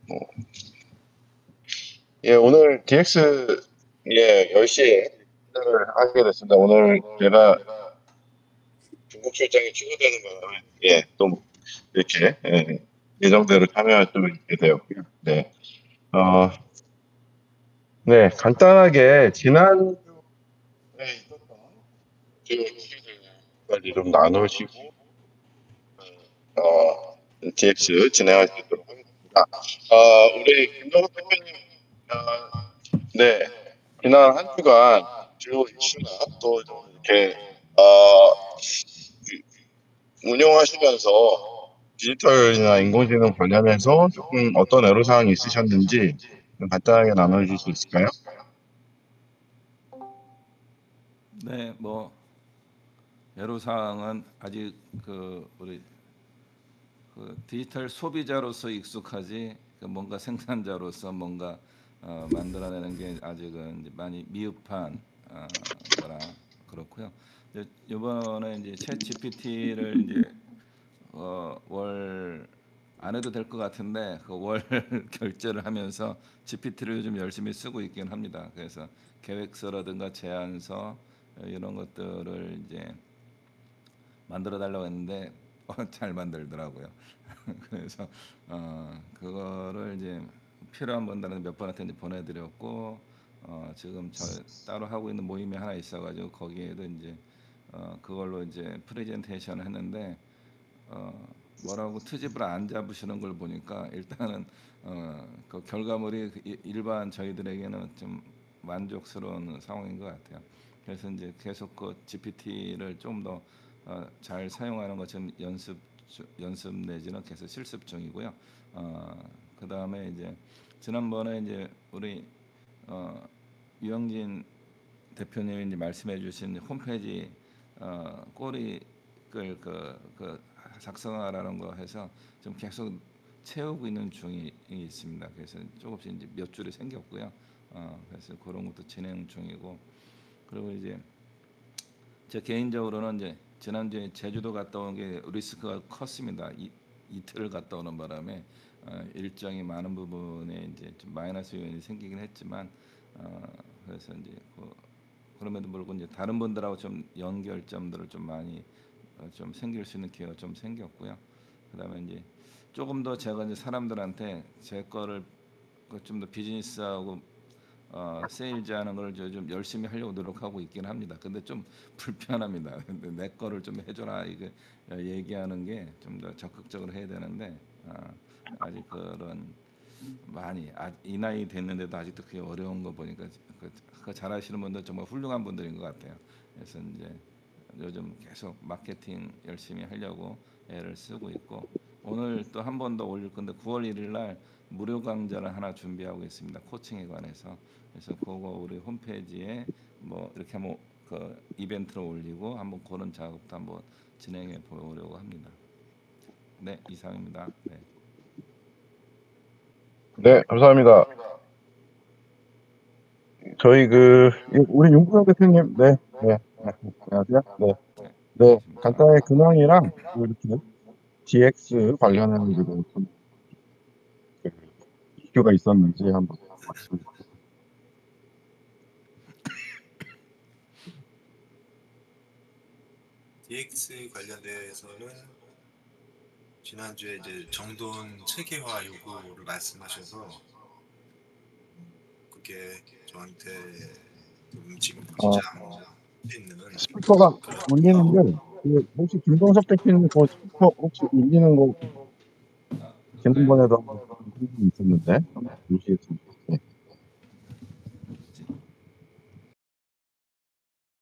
뭐, 예, 오늘 DX, 예, 10시에 시작을 하게 됐습니다. 오늘 제가 중국 출장에 취소되는 바람에, 예, 또 이렇게, 예정대로 참여할 수 있게 되었고요. 네. 어, 네, 간단하게 지난주에 있었던 주 이슈들까지 좀 나누시고, DX 진행할 수 있도록 하겠습니다. 우리 김동욱 대표님, 네, 지난 한 주간 주요 이슈나 또 이렇게 운영하시면서 디지털이나 인공지능 관련해서 조금 어떤 애로사항이 있으셨는지 좀 간단하게 나눠주실 수 있을까요? 네, 뭐 애로사항은 아직 우리 디지털 소비자로서 익숙하지 뭔가 생산자로서 뭔가 만들어내는 게 아직은 이제 많이 미흡한 거라 그렇고요. 이제 이번에 이제 챗 GPT를 이제 월 안 해도 될 것 같은데 그 월 결제를 하면서 GPT를 요즘 열심히 쓰고 있긴 합니다. 그래서 계획서라든가 제안서 이런 것들을 이제 만들어 달라고 했는데 잘 만들더라고요. 그래서 그거를 이제 필요한 분들한테 몇 번한테 이제 보내드렸고 지금 저 따로 하고 있는 모임이 하나 있어가지고 거기에도 이제 그걸로 이제 프레젠테이션을 했는데 뭐라고 트집을 안 잡으시는 걸 보니까 일단은 그 결과물이 일반 저희들에게는 좀 만족스러운 상황인 것 같아요. 그래서 이제 계속 그 GPT를 좀 더 잘 사용하는 것 좀 연습 내지는 계속 실습 중이고요. 그 다음에 이제 지난번에 이제 우리 어, 유영진 대표님이 이제 말씀해주신 홈페이지 꼬리글 그 작성하라는 거 해서 좀 계속 채우고 있는 중이 있습니다. 그래서 조금씩 이제 몇 줄이 생겼고요. 그래서 그런 것도 진행 중이고 그리고 이제 제 개인적으로는 이제 지난주에 제주도 갔다 온 게 리스크가 컸습니다. 이틀을 갔다 오는 바람에 일정이 많은 부분에 이제 좀 마이너스 요인이 생기긴 했지만 그래서 이제 그럼에도 불구하고 이제 다른 분들하고 좀 연결점들을 좀 많이 좀 생길 수 있는 기회가 좀 생겼고요. 그다음에 이제 조금 더 제가 이제 사람들한테 제 거를 좀 더 비즈니스하고 세일즈하는 걸 좀 열심히 하려고 노력하고 있긴 합니다. 근데 좀 불편합니다. 근데 내 거를 좀 해줘라 이게 얘기하는 게 좀 더 적극적으로 해야 되는데 아직 그런 많이 이 나이 됐는데도 아직도 그게 어려운 거 보니까 그 잘하시는 분들 정말 훌륭한 분들인 것 같아요. 그래서 이제 요즘 계속 마케팅 열심히 하려고 애를 쓰고 있고 오늘 또 한 번 더 올릴 건데 9월 1일 날 무료 강좌를 하나 준비하고 있습니다. 코칭에 관해서. 그래서 그거 우리 홈페이지에 뭐 이렇게 한번 그 이벤트로 올리고 한번 그런 작업도 한번 진행해 보려고 합니다. 네, 이상입니다. 네. 네, 감사합니다. 저희 우리 윤구영 대표님, 네, 네, 네, 안녕하세요. 네, 네, 네, 안녕하십니까. 간단하게 근황이랑 이렇게 DX 관련해서 좀 그, 이슈가 있었는지 한번 말씀해 주세요. DX 관련돼서는 지난주에 이제 정돈 체계화 요구를 말씀하셔서 그게 저한테 좀 지금 어, 당장 있는 스피커가 그런 울리는데, 혹시 김동석 대표님 그 스피커 혹시 울리는 거 네. 지난번에도 한번 이 있었는데, 한번 보시겠습니다. 네.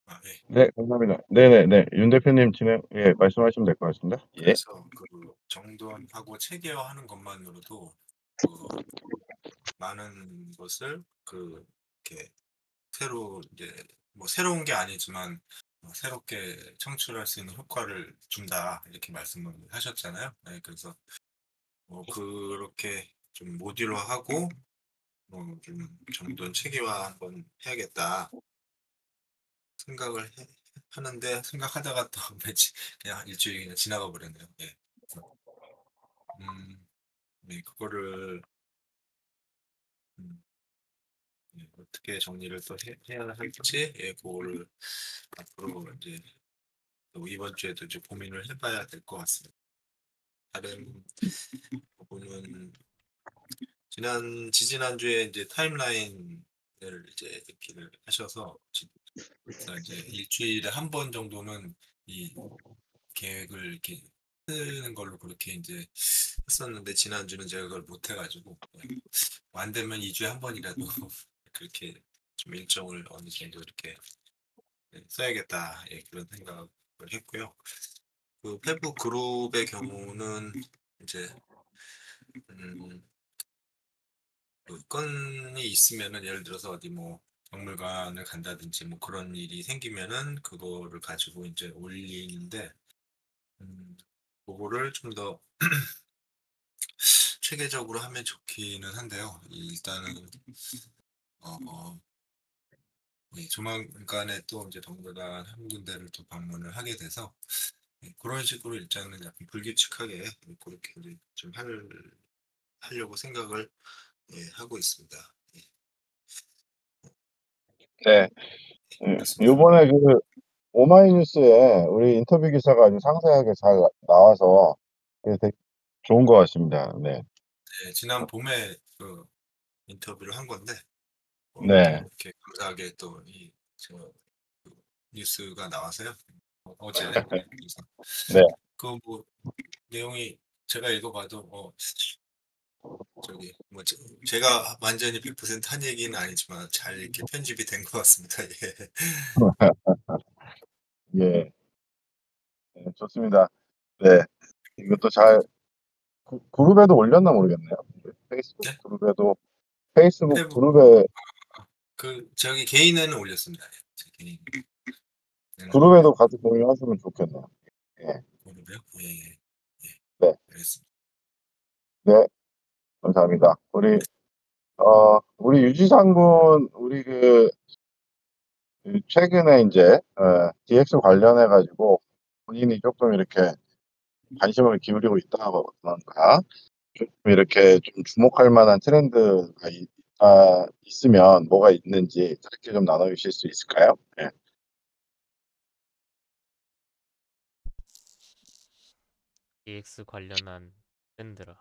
네. 네, 감사합니다. 네네네. 윤 대표님 예, 말씀하시면 될 것 같습니다. 예. 그래서 그 정돈하고 체계화하는 것만으로도 그 많은 것을 이렇게 새로 이제 뭐 새로운 게 아니지만 새롭게 창출할 수 있는 효과를 준다 이렇게 말씀을 하셨잖아요. 네, 그래서 그렇게 좀 모듈화하고 좀 정돈 체계화 한번 해야겠다 하는데 생각하다가 또 며칠 그냥 일주일이 그냥 지나가 버렸네요. 예. 음, 네, 그거를 음, 어떻게 정리를 또 해야 할지, 그거를 앞으로 이제 또 이번 주에도 이제 고민을 해봐야 될 것 같습니다. 다른 부분은 지지난주에 이제 타임라인을 이제 얘기를 하셔서 진짜 이제 일주일에 한 번 정도는 이 계획을 이렇게 쓰는 걸로 그렇게 이제 했었는데 지난주는 제가 그걸 못 해가지고 안 되면 2주에 한 번이라도 그렇게 좀 일정을 어느 정도 이렇게 써야겠다, 그런 생각을 했고요. 그 페북 그룹의 경우는 이제 음, 그 건이 있으면은 예를 들어서 어디 뭐 박물관을 간다든지 뭐 그런 일이 생기면은 그거를 가지고 이제 올리는데 그거를 좀 더 체계적으로 하면 좋기는 한데요. 일단은 어, 조만간에 또 이제 박물관 한 군데를 또 방문을 하게 돼서 그런 식으로 일단은 약간 불규칙하게 그렇게 이제 좀 하려고 생각을 하고 있습니다. 네. 그렇습니다. 요번에 그 오마이뉴스에 우리 인터뷰 기사가 아주 상세하게 잘 나와서 되게 좋은 것 같습니다. 네. 네, 지난 봄에 그 인터뷰를 한 건데 또 네. 이렇게 감사하게 또 저 뉴스가 나와서요. 어제 그래서 네. 그 뭐 내용이 제가 읽어봐도 저기 뭐 제가 완전히 100%한 얘기는 아니지만 잘 이렇게 편집이 된 것 같습니다. 예. 예. 네, 좋습니다. 네. 이것도 잘 그룹에도 올렸나 모르겠네요. 페이스북 네? 그룹에도 페이스북 페북 그룹에 그 저기 개인에는 올렸습니다. 예. 제 개인에는 그룹에도 같이 공유하시면 좋겠네요. 예. 그룹이요? 예, 예, 예. 네. 알겠습니다. 네. 감사합니다. 우리 유지 장군 우리 그 최근에 이제 DX 관련해 가지고 본인이 조금 이렇게 관심을 기울이고 있다던가 좀 이렇게 좀 주목할 만한 트렌드가 있으면 뭐가 있는지 짧게 좀 나눠 주실 수 있을까요? 예. DX 관련한 밴드라.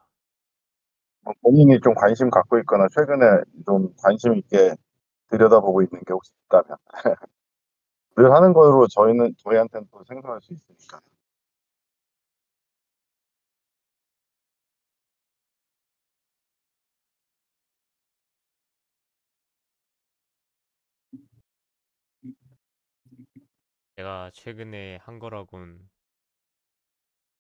뭐 본인이 좀 관심 갖고 있거나 최근에 좀 관심 있게 들여다보고 있는 게 혹시 있다면 늘 하는 거로 저희한테는 또 생소할 수 있으니까. 제가 최근에 한 거라곤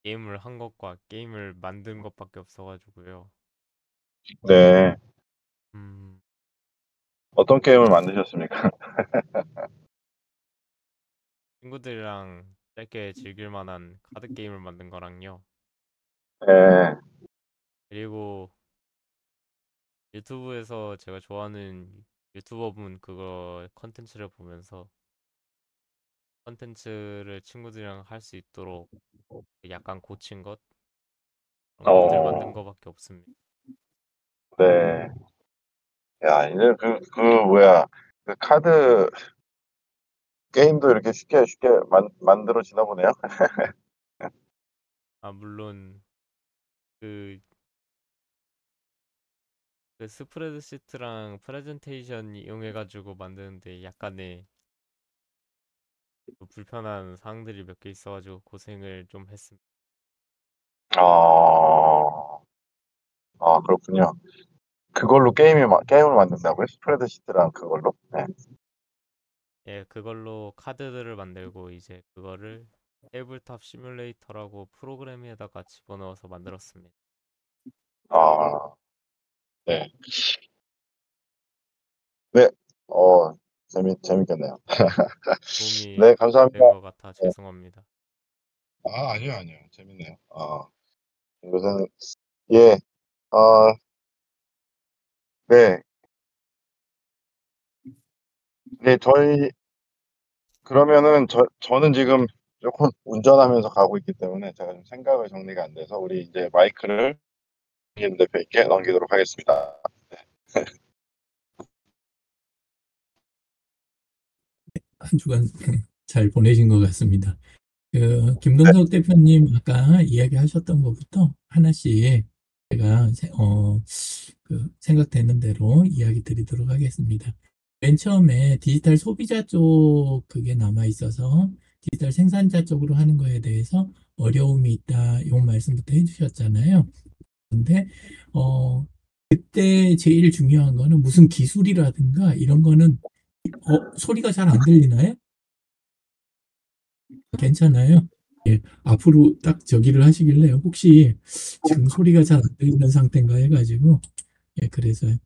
게임을 한 것과 게임을 만든 것밖에 없어가지고요. 네. 음, 어떤 게임을 만드셨습니까? 친구들이랑 짧게 즐길 만한 카드 게임을 만든 거랑요. 네. 그리고 유튜브에서 제가 좋아하는 유튜버분 그거 컨텐츠를 보면서 컨텐츠를 친구들이랑 할 수 있도록 약간 고친 것 그런 것들 만든 어, 거밖에 없습니다. 네. 야, 이제 뭐야. 그 카드 게임도 이렇게 쉽게 만들어지나 보네요. 아 물론 그, 그 스프레드시트랑 프레젠테이션 이용해가지고 만드는데 약간의 그 불편한 사항들이 몇 개 있어가지고 고생을 좀 했습니다. 아, 그렇군요. 그걸로 게임을 만든다고요? 스프레드 시트랑 그걸로? 네. 예, 그걸로 카드들을 만들고 이제 그거를 테이블탑 시뮬레이터라고 프로그램에다가 집어넣어서 만들었습니다. 아, 네. 네. 어, 재밌겠네요. 도움이 네, 안 감사합니다. 된 것 같아 네. 죄송합니다. 아니요. 재밌네요. 이것은, 예, 어, 네. 네, 그러면은 저는 지금 조금 운전하면서 가고 있기 때문에 제가 좀 생각을 정리가 안 돼서 우리 이제 마이크를 김 대표님께 넘기도록 하겠습니다. 한 주간 잘 보내신 것 같습니다. 김동석 대표님 아까 이야기하셨던 것부터 하나씩 제가 생각되는 대로 이야기 드리도록 하겠습니다. 맨 처음에 디지털 소비자 쪽 그게 남아 있어서 디지털 생산자 쪽으로 하는 거에 대해서 어려움이 있다, 이 말씀부터 해주셨잖아요. 근데 그때 제일 중요한 거는 무슨 기술이라든가 이런 거는 소리가 잘 안 들리나요? 괜찮아요? 예, 앞으로 딱 저기를 하시길래 혹시 지금 소리가 잘 안 들리는 상태인가 해가지고 예, 그래서요.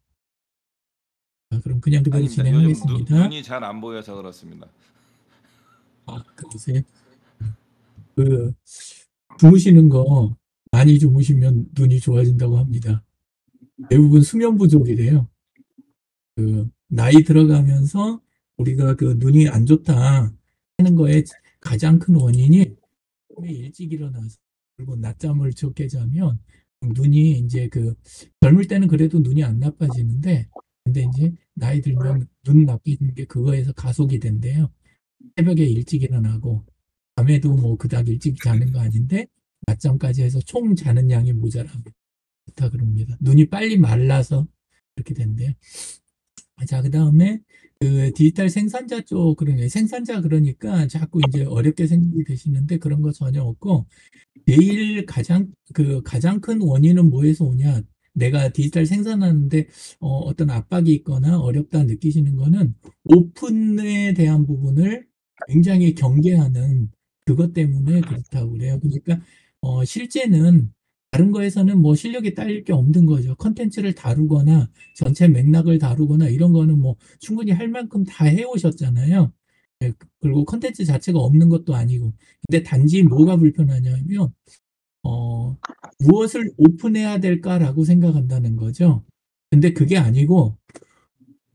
그럼 그냥 그대로 아닙니다. 요즘 진행하겠습니다. 눈이 잘 안 보여서 그렇습니다. 그러세요? 주무시는 거 많이 주무시면 눈이 좋아진다고 합니다. 대부분 수면 부족이래요. 나이 들어가면서 우리가 눈이 안 좋다 하는 거에 가장 큰 원인이 일찍 일어나서 그리고 낮잠을 적게 자면 눈이 이제 젊을 때는 그래도 눈이 안 나빠지는데 근데 이제 나이 들면 눈 나빠지는 게 그거에서 가속이 된대요. 새벽에 일찍 일어나고 밤에도 뭐 그닥 일찍 자는 거 아닌데 낮잠까지 해서 총 자는 양이 모자라고 좋다 그럽니다. 눈이 빨리 말라서 그렇게 된대요. 자, 그 다음에 디지털 생산자 쪽, 생산자 그러니까 자꾸 이제 어렵게 생각이 되시는데 그런 거 전혀 없고, 제일 가장 큰 원인은 뭐에서 오냐? 내가 디지털 생산하는데 어떤 압박이 있거나 어렵다 느끼시는 거는 오픈에 대한 부분을 굉장히 경계하는 그것 때문에 그렇다고 그래요. 그러니까 실제는 다른 거에서는 뭐 실력이 딸릴 게 없는 거죠. 컨텐츠를 다루거나 전체 맥락을 다루거나 이런 거는 뭐 충분히 할 만큼 다 해오셨잖아요. 예, 그리고 컨텐츠 자체가 없는 것도 아니고. 근데 단지 뭐가 불편하냐면 무엇을 오픈해야 될까라고 생각한다는 거죠. 근데 그게 아니고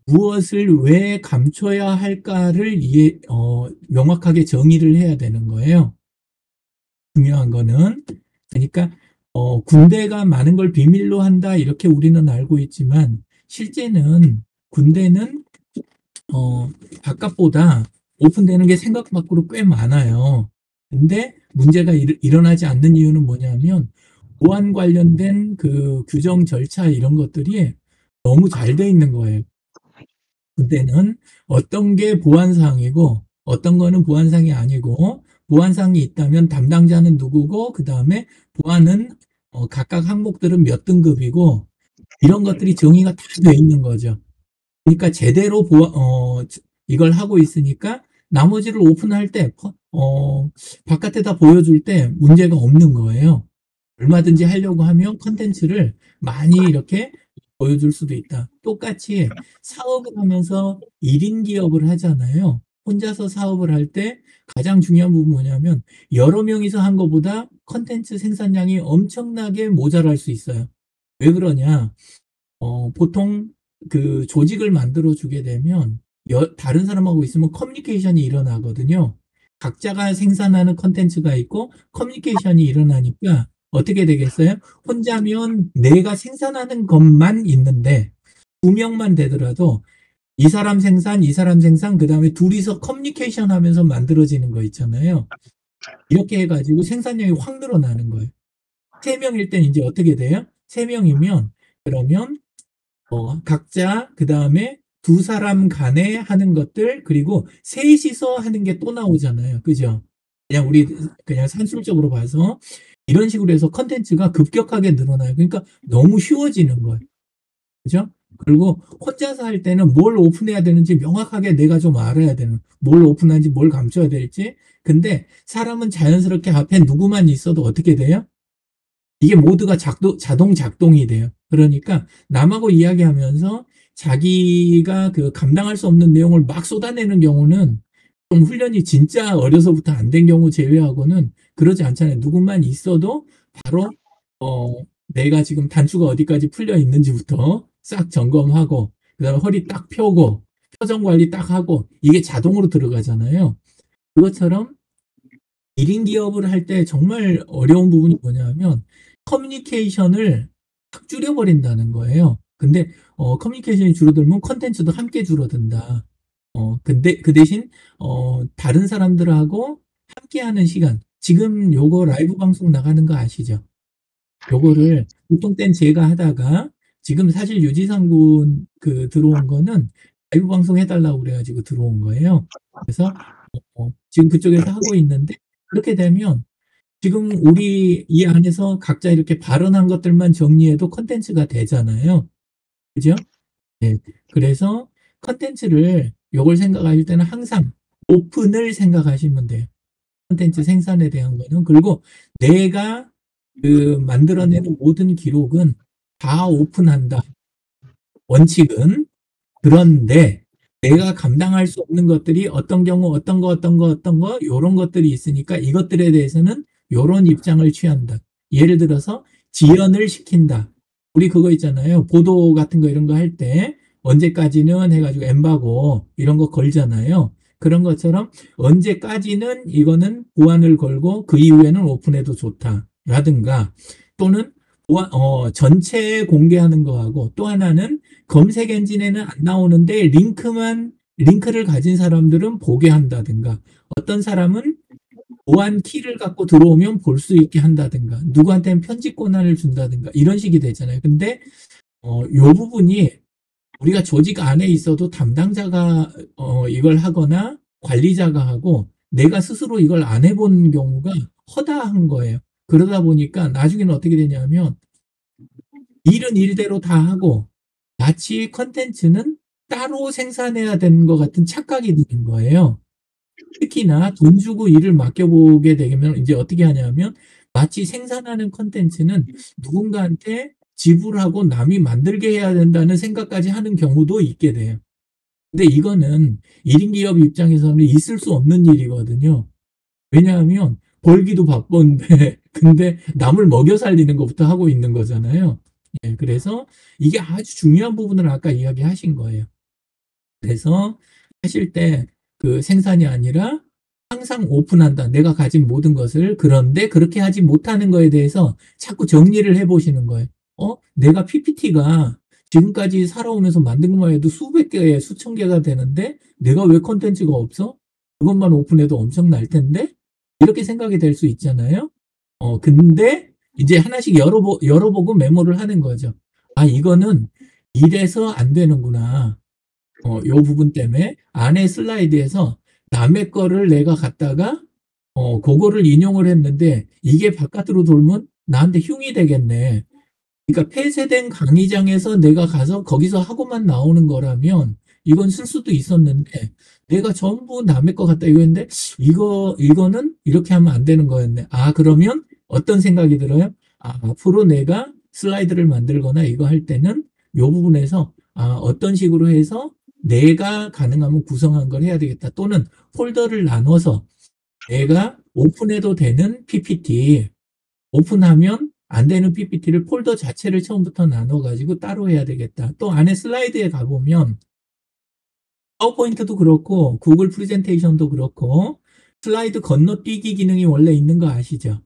무엇을 왜 감춰야 할까를 명확하게 정의를 해야 되는 거예요. 중요한 거는 그러니까 군대가 많은 걸 비밀로 한다 이렇게 우리는 알고 있지만 실제는 군대는 바깥보다 오픈되는 게 생각 밖으로 꽤 많아요. 근데 문제가 일어나지 않는 이유는 뭐냐면 보안 관련된 규정 절차 이런 것들이 너무 잘 돼 있는 거예요. 군대는 어떤 게 보안사항이고 어떤 거는 보안사항이 아니고 보안사항이 있다면 담당자는 누구고 그 다음에 보안은 각각 항목들은 몇 등급이고 이런 것들이 정의가 다 돼 있는 거죠. 그러니까 제대로 이걸 하고 있으니까 나머지를 오픈할 때 바깥에다 보여줄 때 문제가 없는 거예요. 얼마든지 하려고 하면 컨텐츠를 많이 이렇게 보여줄 수도 있다. 똑같이 사업을 하면서 1인 기업을 하잖아요. 혼자서 사업을 할 때 가장 중요한 부분 뭐냐면 여러 명이서 한 것보다 컨텐츠 생산량이 엄청나게 모자랄 수 있어요. 왜 그러냐? 보통 조직을 만들어 주게 되면 다른 사람하고 있으면 커뮤니케이션이 일어나거든요. 각자가 생산하는 컨텐츠가 있고 커뮤니케이션이 일어나니까 어떻게 되겠어요? 혼자면 내가 생산하는 것만 있는데 2명만 되더라도 이 사람 생산, 그 다음에 둘이서 커뮤니케이션 하면서 만들어지는 거 있잖아요. 이렇게 해가지고 생산량이 확 늘어나는 거예요. 3명일 땐 이제 어떻게 돼요? 3명이면 그러면 각자 그 다음에 2사람 간에 하는 것들 그리고 셋이서 하는 게 또 나오잖아요. 그죠? 그냥 산술적으로 봐서 이런 식으로 해서 컨텐츠가 급격하게 늘어나요. 그러니까 너무 쉬워지는 거예요. 그죠? 그리고 혼자서 할 때는 뭘 오픈해야 되는지 명확하게 내가 좀 알아야 되는, 뭘 오픈하는지 뭘 감춰야 될지. 근데 사람은 자연스럽게 앞에 누구만 있어도 어떻게 돼요? 이게 모두가 자동 작동이 돼요. 그러니까 남하고 이야기하면서 자기가 감당할 수 없는 내용을 막 쏟아내는 경우는 좀 훈련이 진짜 어려서부터 안 된 경우 제외하고는 그러지 않잖아요. 누구만 있어도 바로 내가 지금 단추가 어디까지 풀려 있는지부터 싹 점검하고 그다음에 허리 딱 펴고 표정 관리 딱 하고 이게 자동으로 들어가잖아요. 그것처럼 1인 기업을 할 때 정말 어려운 부분이 뭐냐면 커뮤니케이션을 확 줄여버린다는 거예요. 근데 커뮤니케이션이 줄어들면 컨텐츠도 함께 줄어든다. 근데 그 대신 다른 사람들하고 함께하는 시간. 지금 요거 라이브 방송 나가는 거 아시죠? 요거를 보통 땐 제가 하다가 지금 사실 유지상 군 들어온 거는 라이브 방송 해달라고 그래가지고 들어온 거예요. 그래서 지금 그쪽에서 하고 있는데 그렇게 되면 지금 우리 이 안에서 각자 이렇게 발언한 것들만 정리해도 컨텐츠가 되잖아요. 그죠? 네. 그래서 컨텐츠를 요걸 생각하실 때는 항상 오픈을 생각하시면 돼요. 컨텐츠 생산에 대한 거는. 그리고 내가 만들어내는 모든 기록은 다 오픈한다. 원칙은. 그런데 내가 감당할 수 없는 것들이 어떤 경우 어떤 거 요런 것들이 있으니까 이것들에 대해서는 요런 입장을 취한다. 예를 들어서 지연을 시킨다. 우리 그거 있잖아요. 보도 같은 거 이런 거 할 때 언제까지는 해가지고 엠바고 이런 거 걸잖아요. 그런 것처럼 언제까지는 이거는 보안을 걸고 그 이후에는 오픈해도 좋다. 라든가 또는 전체 공개하는 거하고 또 하나는 검색 엔진에는 안 나오는데 링크를 가진 사람들은 보게 한다든가 어떤 사람은 보안 키를 갖고 들어오면 볼 수 있게 한다든가 누구한테는 편집 권한을 준다든가 이런 식이 되잖아요. 근데 요 부분이 우리가 조직 안에 있어도 담당자가 이걸 하거나 관리자가 하고 내가 스스로 이걸 안 해본 경우가 허다한 거예요. 그러다 보니까 나중에는 어떻게 되냐면 일은 일대로 다 하고 마치 컨텐츠는 따로 생산해야 되는 것 같은 착각이 드는 거예요. 특히나 돈 주고 일을 맡겨보게 되면 이제 어떻게 하냐면 마치 생산하는 컨텐츠는 누군가한테 지불하고 남이 만들게 해야 된다는 생각까지 하는 경우도 있게 돼요. 근데 이거는 1인 기업 입장에서는 있을 수 없는 일이거든요. 왜냐하면 벌기도 바쁜데 근데 남을 먹여 살리는 것부터 하고 있는 거잖아요. 예, 그래서 이게 아주 중요한 부분을 아까 이야기하신 거예요. 그래서 하실 때 생산이 아니라 항상 오픈한다. 내가 가진 모든 것을. 그런데 그렇게 하지 못하는 거에 대해서 자꾸 정리를 해보시는 거예요. 내가 PPT가 지금까지 살아오면서 만든 것만 해도 수백 개, 수천 개가 되는데 내가 왜 컨텐츠가 없어? 그것만 오픈해도 엄청날 텐데? 이렇게 생각이 될 수 있잖아요. 근데 이제 하나씩 열어보고 메모를 하는 거죠. 아, 이거는 이래서 안 되는구나. 요 부분 때문에 안에 슬라이드에서 남의 거를 내가 갖다가 그거를 인용을 했는데 이게 바깥으로 돌면 나한테 흉이 되겠네. 그러니까 폐쇄된 강의장에서 내가 가서 거기서 하고만 나오는 거라면 이건 쓸 수도 있었는데 내가 전부 남의 거 갖다 이거 했는데 이거는 이렇게 하면 안 되는 거였네. 아, 그러면 어떤 생각이 들어요? 아, 앞으로 내가 슬라이드를 만들거나 이거 할 때는 요 부분에서 어떤 식으로 해서 내가 가능하면 구성한 걸 해야 되겠다. 또는 폴더를 나눠서 내가 오픈해도 되는 PPT, 오픈하면 안 되는 PPT를 폴더 자체를 처음부터 나눠가지고 따로 해야 되겠다. 또 안에 슬라이드에 가보면 파워포인트도 그렇고 구글 프레젠테이션도 그렇고 슬라이드 건너뛰기 기능이 원래 있는 거 아시죠?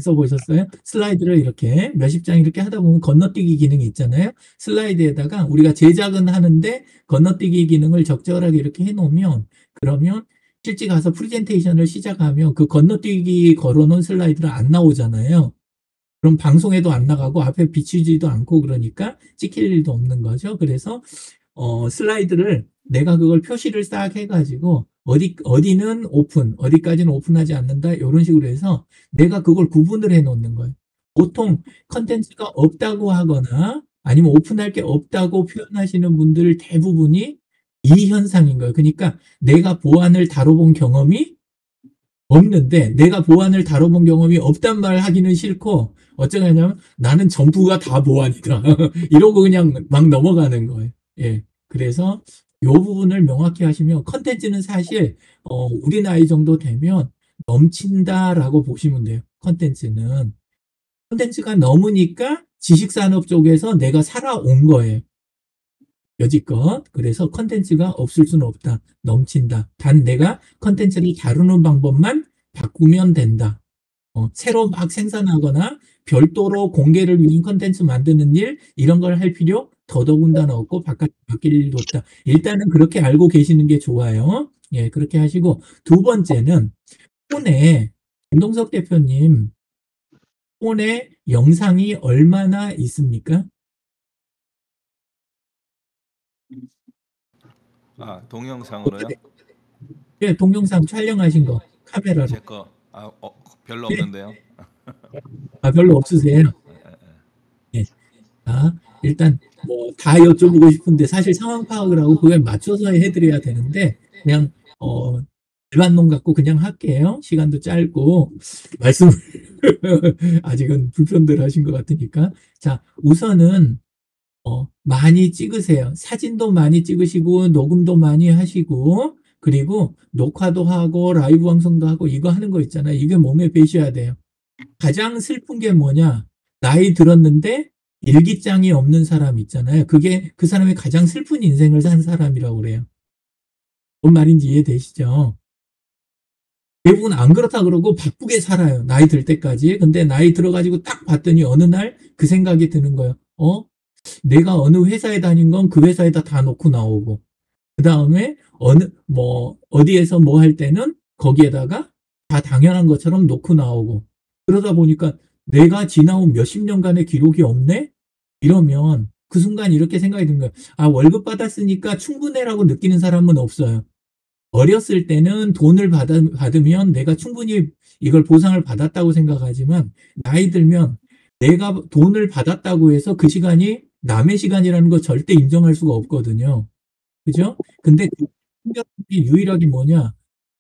써보셨어요? 슬라이드를 이렇게 몇십 장 이렇게 하다 보면 건너뛰기 기능이 있잖아요. 슬라이드에다가 우리가 제작은 하는데 건너뛰기 기능을 적절하게 이렇게 해놓으면 그러면 실제 가서 프레젠테이션을 시작하면 그 건너뛰기 걸어놓은 슬라이드는 안 나오잖아요. 그럼 방송에도 안 나가고 앞에 비치지도 않고 그러니까 찍힐 일도 없는 거죠. 그래서 슬라이드를 내가 그걸 표시를 싹 해가지고 어디는 오픈, 어디까지는 오픈하지 않는다 이런 식으로 해서 내가 그걸 구분을 해 놓는 거예요. 보통 컨텐츠가 없다고 하거나 아니면 오픈할 게 없다고 표현하시는 분들 대부분이 이 현상인 거예요. 그러니까 내가 보안을 다뤄본 경험이 없는데 내가 보안을 다뤄본 경험이 없단 말 하기는 싫고 어쩌냐 하냐면 나는 전부가 다 보안이다. 이러고 그냥 막 넘어가는 거예요. 예. 그래서 요 부분을 명확히 하시면 컨텐츠는 사실 우리 나이 정도 되면 넘친다라고 보시면 돼요. 컨텐츠가 넘으니까 지식산업 쪽에서 내가 살아온 거예요. 여지껏. 그래서 컨텐츠가 없을 수는 없다. 넘친다. 단 내가 컨텐츠를 다루는 방법만 바꾸면 된다. 새로 막 생산하거나 별도로 공개를 위한 컨텐츠 만드는 일 이런 걸 할 필요 더더군다나 없고 바깥에 맡길 일도 없다. 일단은 그렇게 알고 계시는 게 좋아요. 예, 그렇게 하시고 두 번째는 폰에 김동석 대표님 폰에 영상이 얼마나 있습니까? 동영상으로요? 예, 동영상 촬영하신 거 카메라로. 제 거 별로 없는데요. 별로 없으세요? 예. 일단 뭐 다 여쭤보고 싶은데 사실 상황 파악을 하고 그거에 맞춰서 해드려야 되는데 그냥 일반론 갖고 그냥 할게요. 시간도 짧고 말씀을 아직은 불편들 하신 것 같으니까. 자, 우선은 많이 찍으세요. 사진도 많이 찍으시고 녹음도 많이 하시고 그리고 녹화도 하고 라이브 방송도 하고 이거 하는 거 있잖아요. 이게 몸에 배셔야 돼요. 가장 슬픈 게 뭐냐? 나이 들었는데 일기장이 없는 사람 있잖아요. 그게 그 사람이 가장 슬픈 인생을 산 사람이라고 그래요. 뭔 말인지 이해되시죠? 대부분 안 그렇다 그러고 바쁘게 살아요. 나이 들 때까지. 근데 나이 들어가지고 딱 봤더니 어느 날 그 생각이 드는 거예요. 내가 어느 회사에 다닌 건 그 회사에다 다 놓고 나오고 그 다음에 어디에서 뭐 할 때는 거기에다가 다 당연한 것처럼 놓고 나오고 그러다 보니까 내가 지나온 몇십 년간의 기록이 없네? 이러면 그 순간 이렇게 생각이 드는 거예요. 월급 받았으니까 충분해라고 느끼는 사람은 없어요. 어렸을 때는 돈을 받으면 내가 충분히 이걸 보상을 받았다고 생각하지만 나이 들면 내가 돈을 받았다고 해서 그 시간이 남의 시간이라는 거 절대 인정할 수가 없거든요. 그죠? 근데 그 유일하게 뭐냐?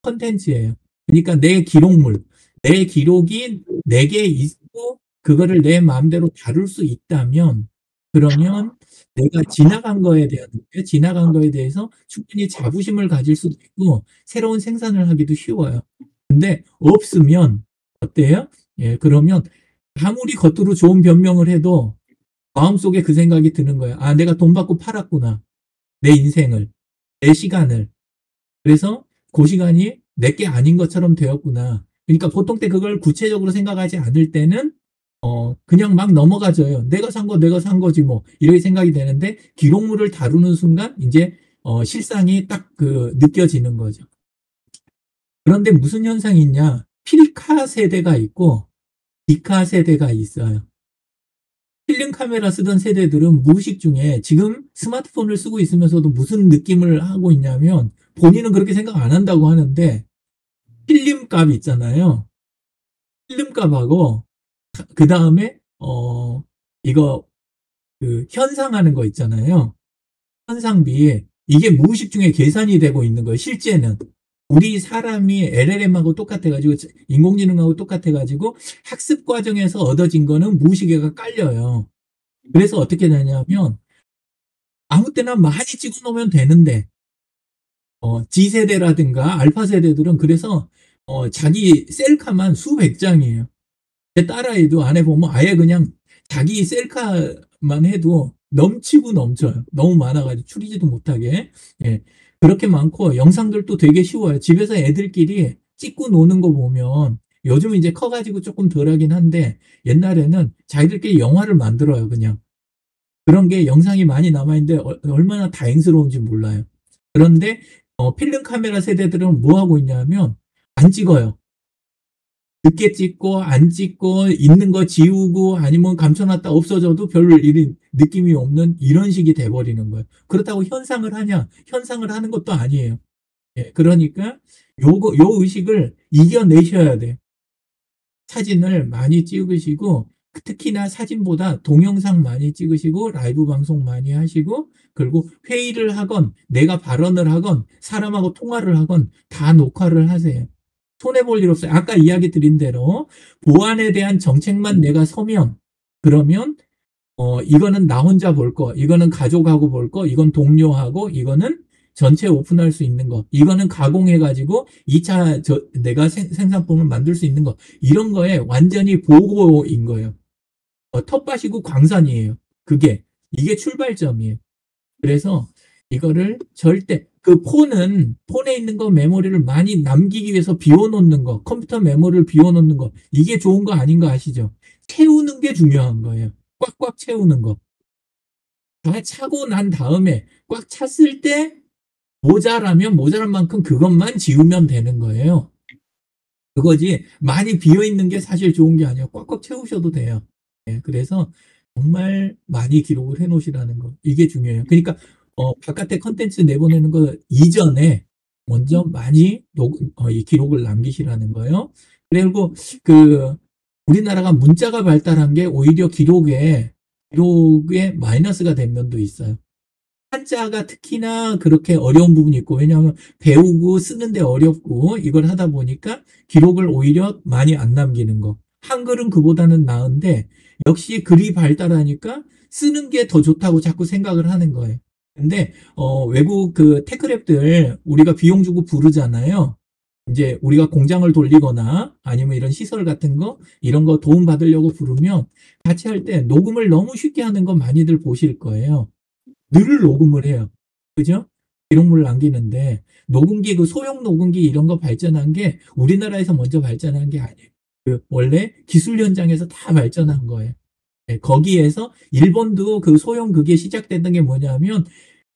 컨텐츠예요. 그러니까 내 기록물, 내 기록이 내게 있고 그거를 내 마음대로 다룰 수 있다면 그러면 내가 지나간 거에 대해서 충분히 자부심을 가질 수도 있고 새로운 생산을 하기도 쉬워요. 근데 없으면 어때요? 예, 그러면 아무리 겉으로 좋은 변명을 해도 마음속에 그 생각이 드는 거예요. 내가 돈 받고 팔았구나. 내 인생을, 내 시간을. 그래서 그 시간이 내게 아닌 것처럼 되었구나. 그러니까 보통 때 그걸 구체적으로 생각하지 않을 때는 그냥 막 넘어가져요. 내가 산 거지 뭐 이렇게 생각이 되는데 기록물을 다루는 순간 이제 실상이 딱 느껴지는 거죠. 그런데 무슨 현상이 있냐? 필카 세대가 있고 디카 세대가 있어요. 필름 카메라 쓰던 세대들은 무의식 중에 지금 스마트폰을 쓰고 있으면서도 무슨 느낌을 하고 있냐면 본인은 그렇게 생각 안 한다고 하는데 필름값 있잖아요. 필름값하고 그 다음에 이거 현상하는 거 있잖아요. 현상비 이게 무의식 중에 계산이 되고 있는 거예요. 실제는 우리 사람이 LLM하고 똑같아가지고 인공지능하고 똑같아가지고 학습 과정에서 얻어진 거는 무의식에가 깔려요. 그래서 어떻게 되냐면 아무 때나 많이 찍어 놓으면 되는데 G세대라든가 알파 세대들은 그래서 자기 셀카만 수백 장이에요. 제 딸아이도 안에 보면 아예 그냥 자기 셀카만 해도 넘치고 넘쳐요. 너무 많아가지고 추리지도 못하게. 예. 그렇게 많고 영상들도 되게 쉬워요. 집에서 애들끼리 찍고 노는 거 보면 요즘 이제 커가지고 조금 덜하긴 한데 옛날에는 자기들끼리 영화를 만들어요. 그냥. 그런 게 영상이 많이 남아있는데 얼마나 다행스러운지 몰라요. 그런데 필름 카메라 세대들은 뭐 하고 있냐면 안 찍어요. 늦게 찍고 안 찍고 있는 거 지우고 아니면 감춰놨다 없어져도 별 느낌이 없는 이런 식이 돼버리는 거예요. 그렇다고 현상을 하냐? 현상을 하는 것도 아니에요. 예, 그러니까 요 의식을 이겨내셔야 돼요. 사진을 많이 찍으시고 특히나 사진보다 동영상 많이 찍으시고 라이브 방송 많이 하시고 그리고 회의를 하건 내가 발언을 하건 사람하고 통화를 하건 다 녹화를 하세요. 손해볼 일 없어요. 아까 이야기 드린 대로 보안에 대한 정책만 내가 서면 그러면 이거는 나 혼자 볼 거, 이거는 가족하고 볼 거, 이건 동료하고, 이거는 전체 오픈할 수 있는 거, 이거는 가공해가지고 2차 내가 생산품을 만들 수 있는 거, 이런 거에 완전히 보고인 거예요. 텃밭이고 광산이에요. 이게 출발점이에요. 그래서 이거를 절대 그 폰에 있는 거 메모리를 많이 남기기 위해서 비워놓는 거, 컴퓨터 메모리를 비워놓는 거, 이게 좋은 거 아닌 거 아시죠? 채우는 게 중요한 거예요. 꽉꽉 채우는 거. 다 차고 난 다음에 꽉 찼을 때 모자라면 모자란 만큼 그것만 지우면 되는 거예요. 그거지 많이 비어있는 게 사실 좋은 게 아니에요. 꽉꽉 채우셔도 돼요. 예, 그래서 정말 많이 기록을 해놓으시라는 거. 이게 중요해요. 그러니까 바깥에 컨텐츠 내보내는 거 이전에 먼저 많이 이 기록을 남기시라는 거예요. 그리고 우리나라가 문자가 발달한 게 오히려 기록에 마이너스가 된 면도 있어요. 한자가 특히나 그렇게 어려운 부분이 있고, 왜냐하면 배우고 쓰는데 어렵고 이걸 하다 보니까 기록을 오히려 많이 안 남기는 거. 한글은 그보다는 나은데 역시 글이 발달하니까 쓰는 게 더 좋다고 자꾸 생각을 하는 거예요. 근데 외국 테크랩들 우리가 비용 주고 부르잖아요. 이제 우리가 공장을 돌리거나 아니면 이런 시설 같은 거 이런 거 도움 받으려고 부르면 같이 할 때 녹음을 너무 쉽게 하는 거 많이들 보실 거예요. 늘 녹음을 해요. 그죠? 기록물을 남기는데 녹음기 소형 녹음기 이런 거 발전한 게 우리나라에서 먼저 발전한 게 아니에요. 원래 기술 현장에서 다 발전한 거예요. 네, 거기에서 일본도 소형 그게 시작됐던 게 뭐냐면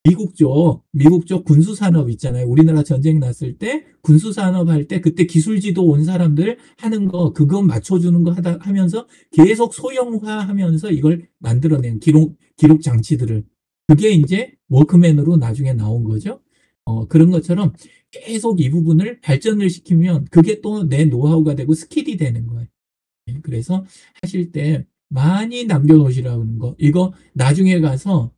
미국 쪽 군수 산업 있잖아요. 우리나라 전쟁 났을 때 군수 산업 할 때 그때 기술 지도 온 사람들 하는 거 그거 맞춰주는 거 하면서 계속 소형화하면서 이걸 만들어낸 기록 장치들을 그게 이제 워크맨으로 나중에 나온 거죠. 그런 것처럼 계속 이 부분을 발전을 시키면 그게 또 내 노하우가 되고 스킬이 되는 거예요. 그래서 하실 때 많이 남겨놓으시라고 하는 거. 이거 나중에 가서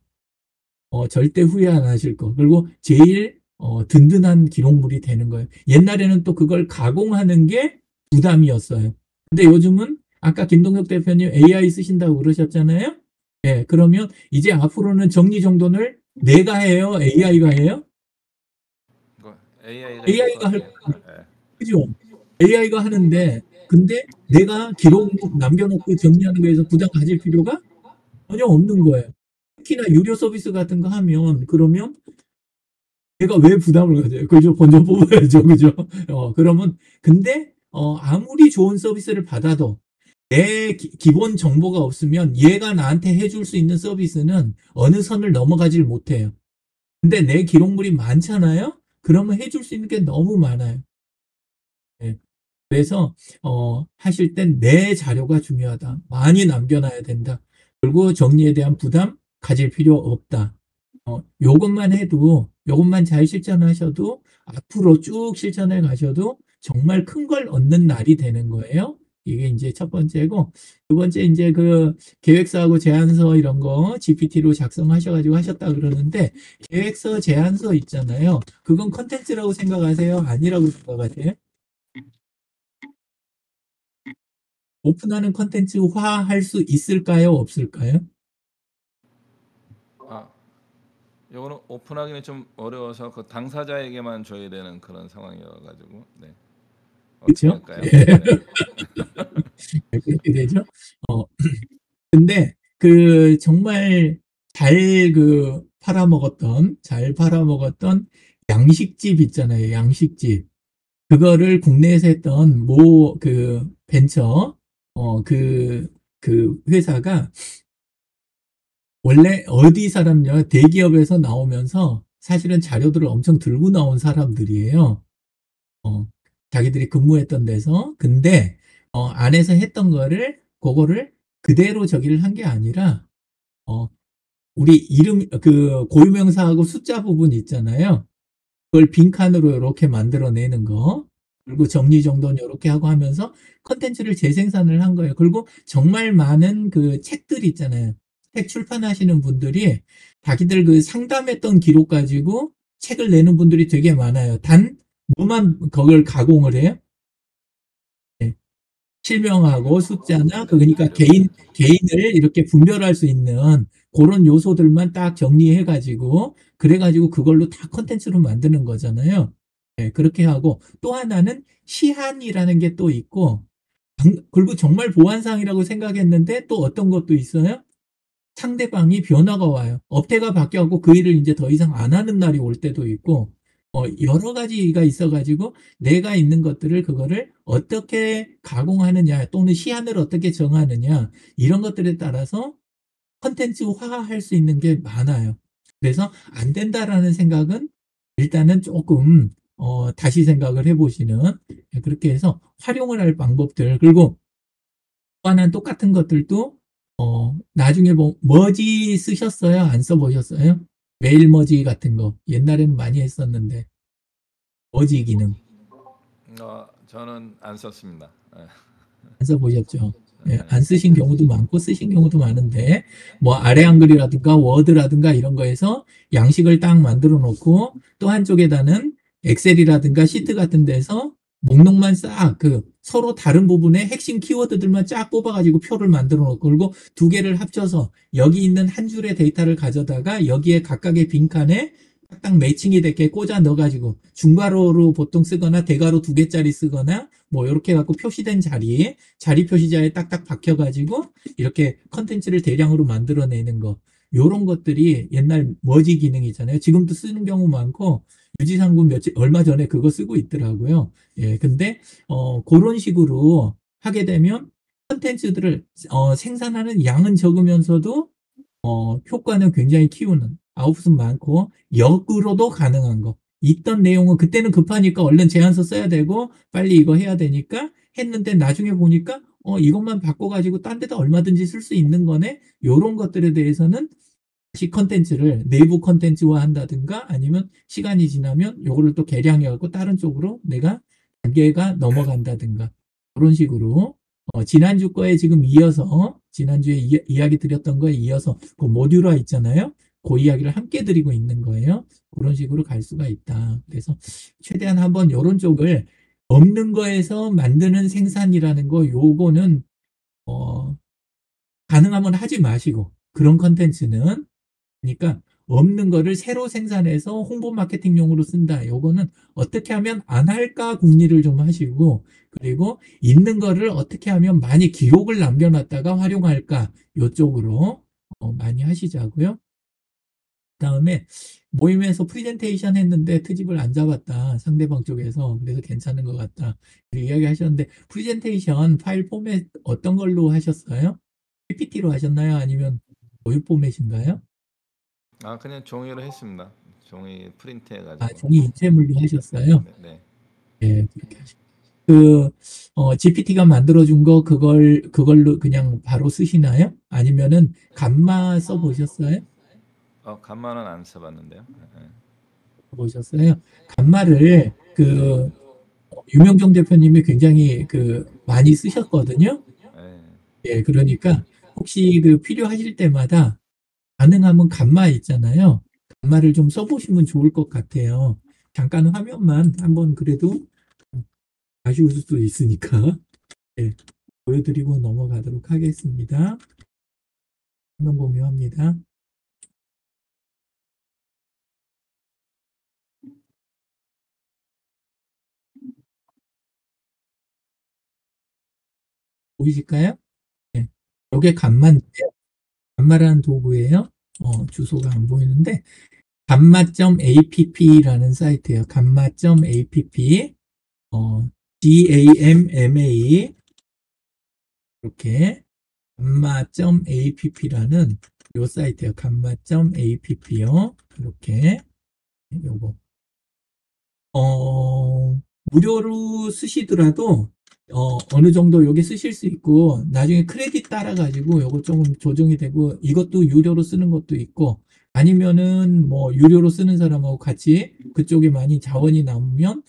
절대 후회 안 하실 거. 그리고 제일 든든한 기록물이 되는 거예요. 옛날에는 또 그걸 가공하는 게 부담이었어요. 근데 요즘은 아까 김동혁 대표님 AI 쓰신다고 그러셨잖아요. 예, 그러면 이제 앞으로는 정리정돈을 내가 해요? AI가 해요? AI가 할 거예요. 그죠? AI가 하는데 근데 내가 기록 남겨놓고 정리하는 거에서 부담 가질 필요가 전혀 없는 거예요. 특히나 유료 서비스 같은 거 하면 그러면 내가 왜 부담을 가져요? 그죠? 먼저 뽑아야죠. 그죠? 그러면 근데 아무리 좋은 서비스를 받아도 내 기본 정보가 없으면 얘가 나한테 해줄 수 있는 서비스는 어느 선을 넘어가질 못해요. 근데 내 기록물이 많잖아요? 그러면 해줄 수 있는 게 너무 많아요. 네. 그래서 하실 땐 내 자료가 중요하다. 많이 남겨놔야 된다. 그리고 정리에 대한 부담 가질 필요 없다. 요것만 잘 실천하셔도 앞으로 쭉 실천해 가셔도 정말 큰 걸 얻는 날이 되는 거예요. 이게 이제 첫 번째고, 두 번째 이제 계획서하고 제안서 이런 거 GPT로 작성하셔가지고 하셨다 그러는데, 계획서, 제안서 있잖아요. 그건 컨텐츠라고 생각하세요? 아니라고 생각하세요? 오픈하는 컨텐츠화 할 수 있을까요? 없을까요? 요거는 오픈하기는 좀 어려워서 당사자에게만 줘야 되는 그런 상황이어가지고, 네. 그렇죠? 네. 그렇게 되죠. 근데 정말 잘 팔아먹었던 양식집 있잖아요. 양식집. 그거를 국내에서 했던 벤처 회사가 원래 어디 사람이냐 대기업에서 나오면서 사실은 자료들을 엄청 들고 나온 사람들이에요. 자기들이 근무했던 데서. 근데 안에서 했던 그거를 그대로 저기를 한 게 아니라 우리 이름 고유명사하고 숫자 부분 있잖아요. 그걸 빈칸으로 이렇게 만들어내는 거. 그리고 정리정돈 이렇게 하고 하면서 컨텐츠를 재생산을 한 거예요. 그리고 정말 많은 책들 있잖아요. 책 출판하시는 분들이 자기들 상담했던 기록 가지고 책을 내는 분들이 되게 많아요. 단 뭐만 그걸 가공을 해요? 네. 실명하고 숫자나 그러니까 개인을 이렇게 분별할 수 있는 그런 요소들만 딱 정리해 가지고 그래가지고 그걸로 다 컨텐츠로 만드는 거잖아요. 네, 그렇게 하고 또 하나는 시한이라는 게 또 있고 그리고 정말 보안상이라고 생각했는데 또 어떤 것도 있어요. 상대방이 변화가 와요. 업태가 바뀌어갖고 그 일을 이제 더 이상 안 하는 날이 올 때도 있고 여러 가지가 있어가지고 내가 있는 것들을 그거를 어떻게 가공하느냐 또는 시안을 어떻게 정하느냐 이런 것들에 따라서 컨텐츠화할 수 있는 게 많아요. 그래서 안 된다라는 생각은 일단은 조금 다시 생각을 해보시는 그렇게 해서 활용을 할 방법들 그리고 또 하나는 똑같은 것들도 나중에 머지 쓰셨어요? 안 써보셨어요? 메일 머지 같은 거 옛날에는 많이 했었는데 머지 기능 저는 안 썼습니다. 안 써보셨죠? 예, 네. 안 쓰신 경우도 많고 쓰신 경우도 많은데 뭐 아래 한글이라든가 워드라든가 이런 거에서 양식을 딱 만들어 놓고 또 한쪽에다는 엑셀이라든가 시트 같은 데서 목록만 싹 서로 다른 부분에 핵심 키워드들만 쫙 뽑아가지고 표를 만들어 놓고 그리고 두 개를 합쳐서 여기 있는 한 줄의 데이터를 가져다가 여기에 각각의 빈칸에 딱 매칭이 되게 꽂아 넣어가지고 중괄호로 보통 쓰거나 대괄호 2개짜리 쓰거나 뭐 이렇게 갖고 표시된 자리에 자리 표시자에 딱딱 박혀가지고 이렇게 컨텐츠를 대량으로 만들어내는 거 요런 것들이 옛날 머지 기능이잖아요. 지금도 쓰는 경우 많고 유지상군 얼마 전에 그거 쓰고 있더라고요. 예, 근데 그런 식으로 하게 되면 컨텐츠들을 생산하는 양은 적으면서도 효과는 굉장히 키우는 아웃풋은 많고 역으로도 가능한 거 있던 내용은 그때는 급하니까 얼른 제안서 써야 되고 빨리 이거 해야 되니까 했는데 나중에 보니까 이것만 바꿔가지고 딴 데다 얼마든지 쓸 수 있는 거네 요런 것들에 대해서는 다시 컨텐츠를 내부 컨텐츠화 한다든가 아니면 시간이 지나면 요거를 또 개량해갖고 다른 쪽으로 내가 단계가 넘어간다든가 그런 식으로 지난주 거에 지금 이어서 지난주에 이야기 드렸던 거에 이어서 그 모듈화 있잖아요. 그 이야기를 함께 드리고 있는 거예요. 그런 식으로 갈 수가 있다. 그래서 최대한 한번 이런 쪽을 없는 거에서 만드는 생산이라는 거 요거는 가능하면 하지 마시고 그런 컨텐츠는 그러니까 없는 거를 새로 생산해서 홍보 마케팅용으로 쓴다. 요거는 어떻게 하면 안 할까 궁리를 좀 하시고 그리고 있는 거를 어떻게 하면 많이 기록을 남겨놨다가 활용할까 요쪽으로 많이 하시자고요. 그다음에 모임에서 프레젠테이션 했는데 트집을 안 잡았다. 상대방 쪽에서. 그래서 괜찮은 것 같다. 이야기 하셨는데 프레젠테이션 파일 포맷 어떤 걸로 하셨어요? PPT로 하셨나요? 아니면 모유 포맷인가요? 그냥 종이로 했습니다. 종이 프린트 해가지고. 종이 인쇄물로 하셨어요? 네. 예, 그렇게 하시고. GPT가 만들어준 거 그걸로 그냥 바로 쓰시나요? 아니면은 감마 써보셨어요? 감마는 안 써봤는데요. 보셨어요? 감마를 유명정 대표님이 굉장히 많이 쓰셨거든요. 예, 그러니까 혹시 필요하실 때마다 가능하면 감마 있잖아요. 감마를 좀 써보시면 좋을 것 같아요. 잠깐 화면만 한번 그래도 아쉬울 수도 있으니까 예, 보여드리고 넘어가도록 하겠습니다. 화면 공유합니다. 보이실까요? 네. 이게 감마라는 도구예요. 주소가 안 보이는데 감마.app라는 사이트예요. 감마.app GAMMA 이렇게 감마.app라는 요 사이트예요. 감마.app요. 이렇게 요거 무료로 쓰시더라도 어느 정도 여기 쓰실 수 있고 나중에 크레딧 따라 가지고 요거 조금 조정이 되고 이것도 유료로 쓰는 것도 있고 아니면은 뭐 유료로 쓰는 사람하고 같이 그쪽에 많이 자원이 남으면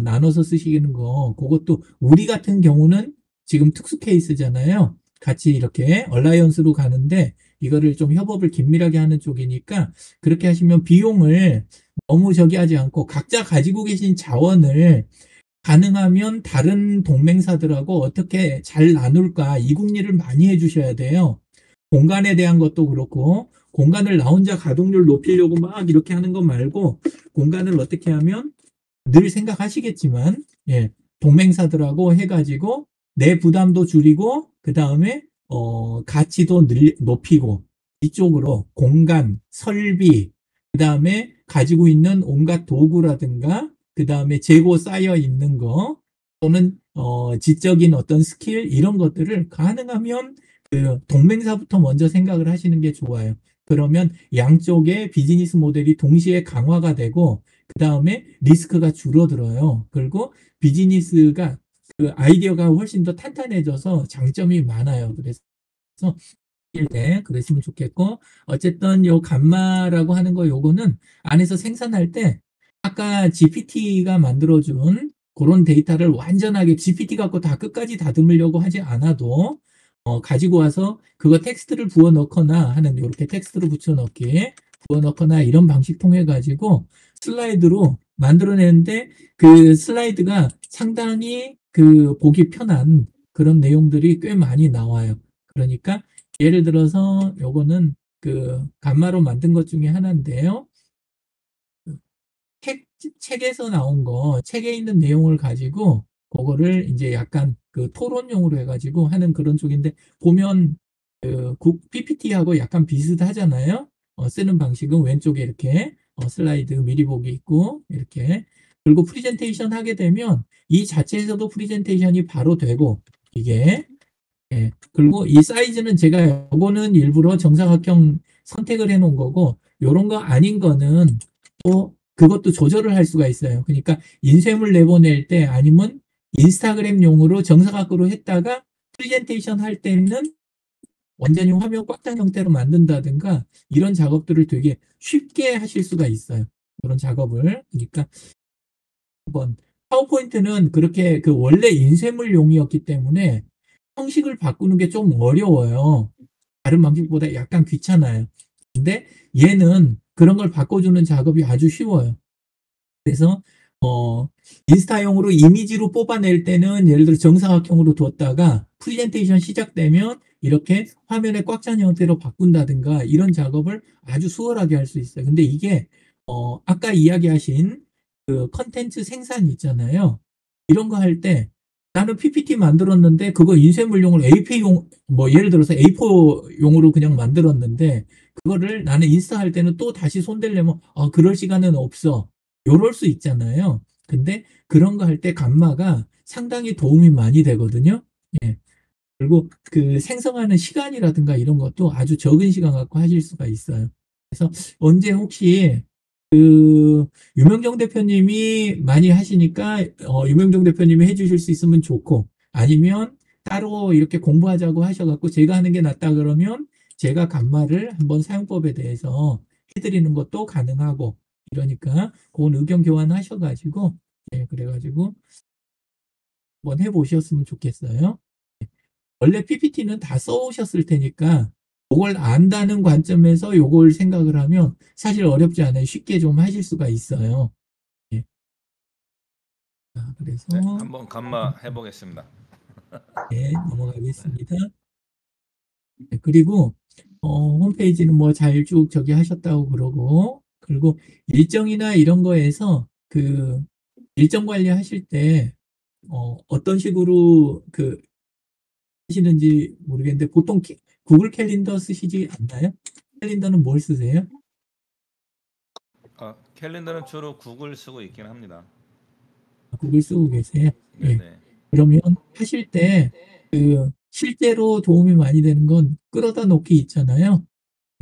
나눠서 쓰시는 거 그것도 우리 같은 경우는 지금 특수 케이스잖아요. 같이 이렇게 얼라이언스로 가는데 이거를 좀 협업을 긴밀하게 하는 쪽이니까 그렇게 하시면 비용을 너무 저기 하지 않고 각자 가지고 계신 자원을 가능하면 다른 동맹사들하고 어떻게 잘 나눌까 이 궁리를 많이 해주셔야 돼요. 공간에 대한 것도 그렇고 공간을 나 혼자 가동률 높이려고 막 이렇게 하는 거 말고 공간을 어떻게 하면 늘 생각하시겠지만 동맹사들하고 해가지고 내 부담도 줄이고 그 다음에 가치도 높이고 이쪽으로 공간, 설비 그 다음에 가지고 있는 온갖 도구라든가 그 다음에 재고 쌓여 있는 거 또는 지적인 어떤 스킬 이런 것들을 가능하면 그 동맹사부터 먼저 생각을 하시는 게 좋아요. 그러면 양쪽의 비즈니스 모델이 동시에 강화가 되고 그 다음에 리스크가 줄어들어요. 그리고 비즈니스가 그 아이디어가 훨씬 더 탄탄해져서 장점이 많아요. 그래서 때 그러시면 좋겠고 어쨌든 요 감마라고 하는 거 요거는 안에서 생산할 때 아까 GPT가 만들어준 그런 데이터를 완전하게 GPT 갖고 다 끝까지 다듬으려고 하지 않아도 가지고 와서 그거 텍스트를 부어 넣거나 하는 이렇게 텍스트를 붙여 넣기 부어 넣거나 이런 방식 통해 가지고 슬라이드로 만들어내는데 그 슬라이드가 상당히 그 보기 편한 그런 내용들이 꽤 많이 나와요. 그러니까 예를 들어서 요거는 그 감마로 만든 것 중에 하나인데요. 책에서 나온 거, 책에 있는 내용을 가지고 그거를 이제 약간 그 토론용으로 해가지고 하는 그런 쪽인데 보면 그 PPT하고 약간 비슷하잖아요. 쓰는 방식은 왼쪽에 이렇게 슬라이드 미리 보기 있고 이렇게 그리고 프리젠테이션 하게 되면 이 자체에서도 프리젠테이션이 바로 되고 이게 예. 그리고 이 사이즈는 제가 요거는 일부러 정사각형 선택을 해 놓은 거고 요런 거 아닌 거는 또 그것도 조절을 할 수가 있어요. 그러니까 인쇄물 내보낼 때 아니면 인스타그램용으로 정사각으로 했다가 프레젠테이션 할 때는 완전히 화면 꽉 찬 형태로 만든다든가 이런 작업들을 되게 쉽게 하실 수가 있어요. 그런 작업을. 그러니까 한번 파워포인트는 그렇게 그 원래 인쇄물용이었기 때문에 형식을 바꾸는 게 좀 어려워요. 다른 방식보다 약간 귀찮아요. 근데 얘는 그런 걸 바꿔주는 작업이 아주 쉬워요. 그래서 인스타용으로 이미지로 뽑아낼 때는 예를 들어 정사각형으로 뒀다가 프레젠테이션 시작되면 이렇게 화면에 꽉 찬 형태로 바꾼다든가 이런 작업을 아주 수월하게 할 수 있어요. 근데 이게 아까 이야기하신 그 컨텐츠 생산 있잖아요. 이런 거 할 때 나는 PPT 만들었는데 그거 인쇄물용으로 A4용 뭐 예를 들어서 A4용으로 그냥 만들었는데 그거를 나는 인스타 할 때는 또 다시 손대려면 그럴 시간은 없어. 요럴 수 있잖아요. 근데 그런 거 할 때 감마가 상당히 도움이 많이 되거든요. 예. 그리고 그 생성하는 시간이라든가 이런 것도 아주 적은 시간 갖고 하실 수가 있어요. 그래서 언제 혹시 그 유명정 대표님이 많이 하시니까 유명정 대표님이 해주실 수 있으면 좋고 아니면 따로 이렇게 공부하자고 하셔갖고 제가 하는 게 낫다 그러면 제가 감마를 한번 사용법에 대해서 해드리는 것도 가능하고 이러니까 그건 의견 교환하셔가지고 예, 그래가지고 한번 해보셨으면 좋겠어요. 원래 PPT는 다 써오셨을 테니까 그걸 안다는 관점에서 요걸 생각을 하면 사실 어렵지 않아요. 쉽게 좀 하실 수가 있어요. 예. 자, 그래서 네, 한번 감마 해보겠습니다. 네, 넘어가겠습니다. 네, 그리고 홈페이지는 뭐 잘 쭉 저기 하셨다고 그러고 그리고 일정이나 이런 거에서 그 일정 관리하실 때 어떤 식으로 그 하시는지 모르겠는데 보통 구글 캘린더 쓰시지 않나요? 캘린더는 뭘 쓰세요? 캘린더는 주로 구글 쓰고 있긴 합니다. 구글 쓰고 계세요? 예. 네네. 그러면 하실 때 그 실제로 도움이 많이 되는 건 끌어다 놓기 있잖아요.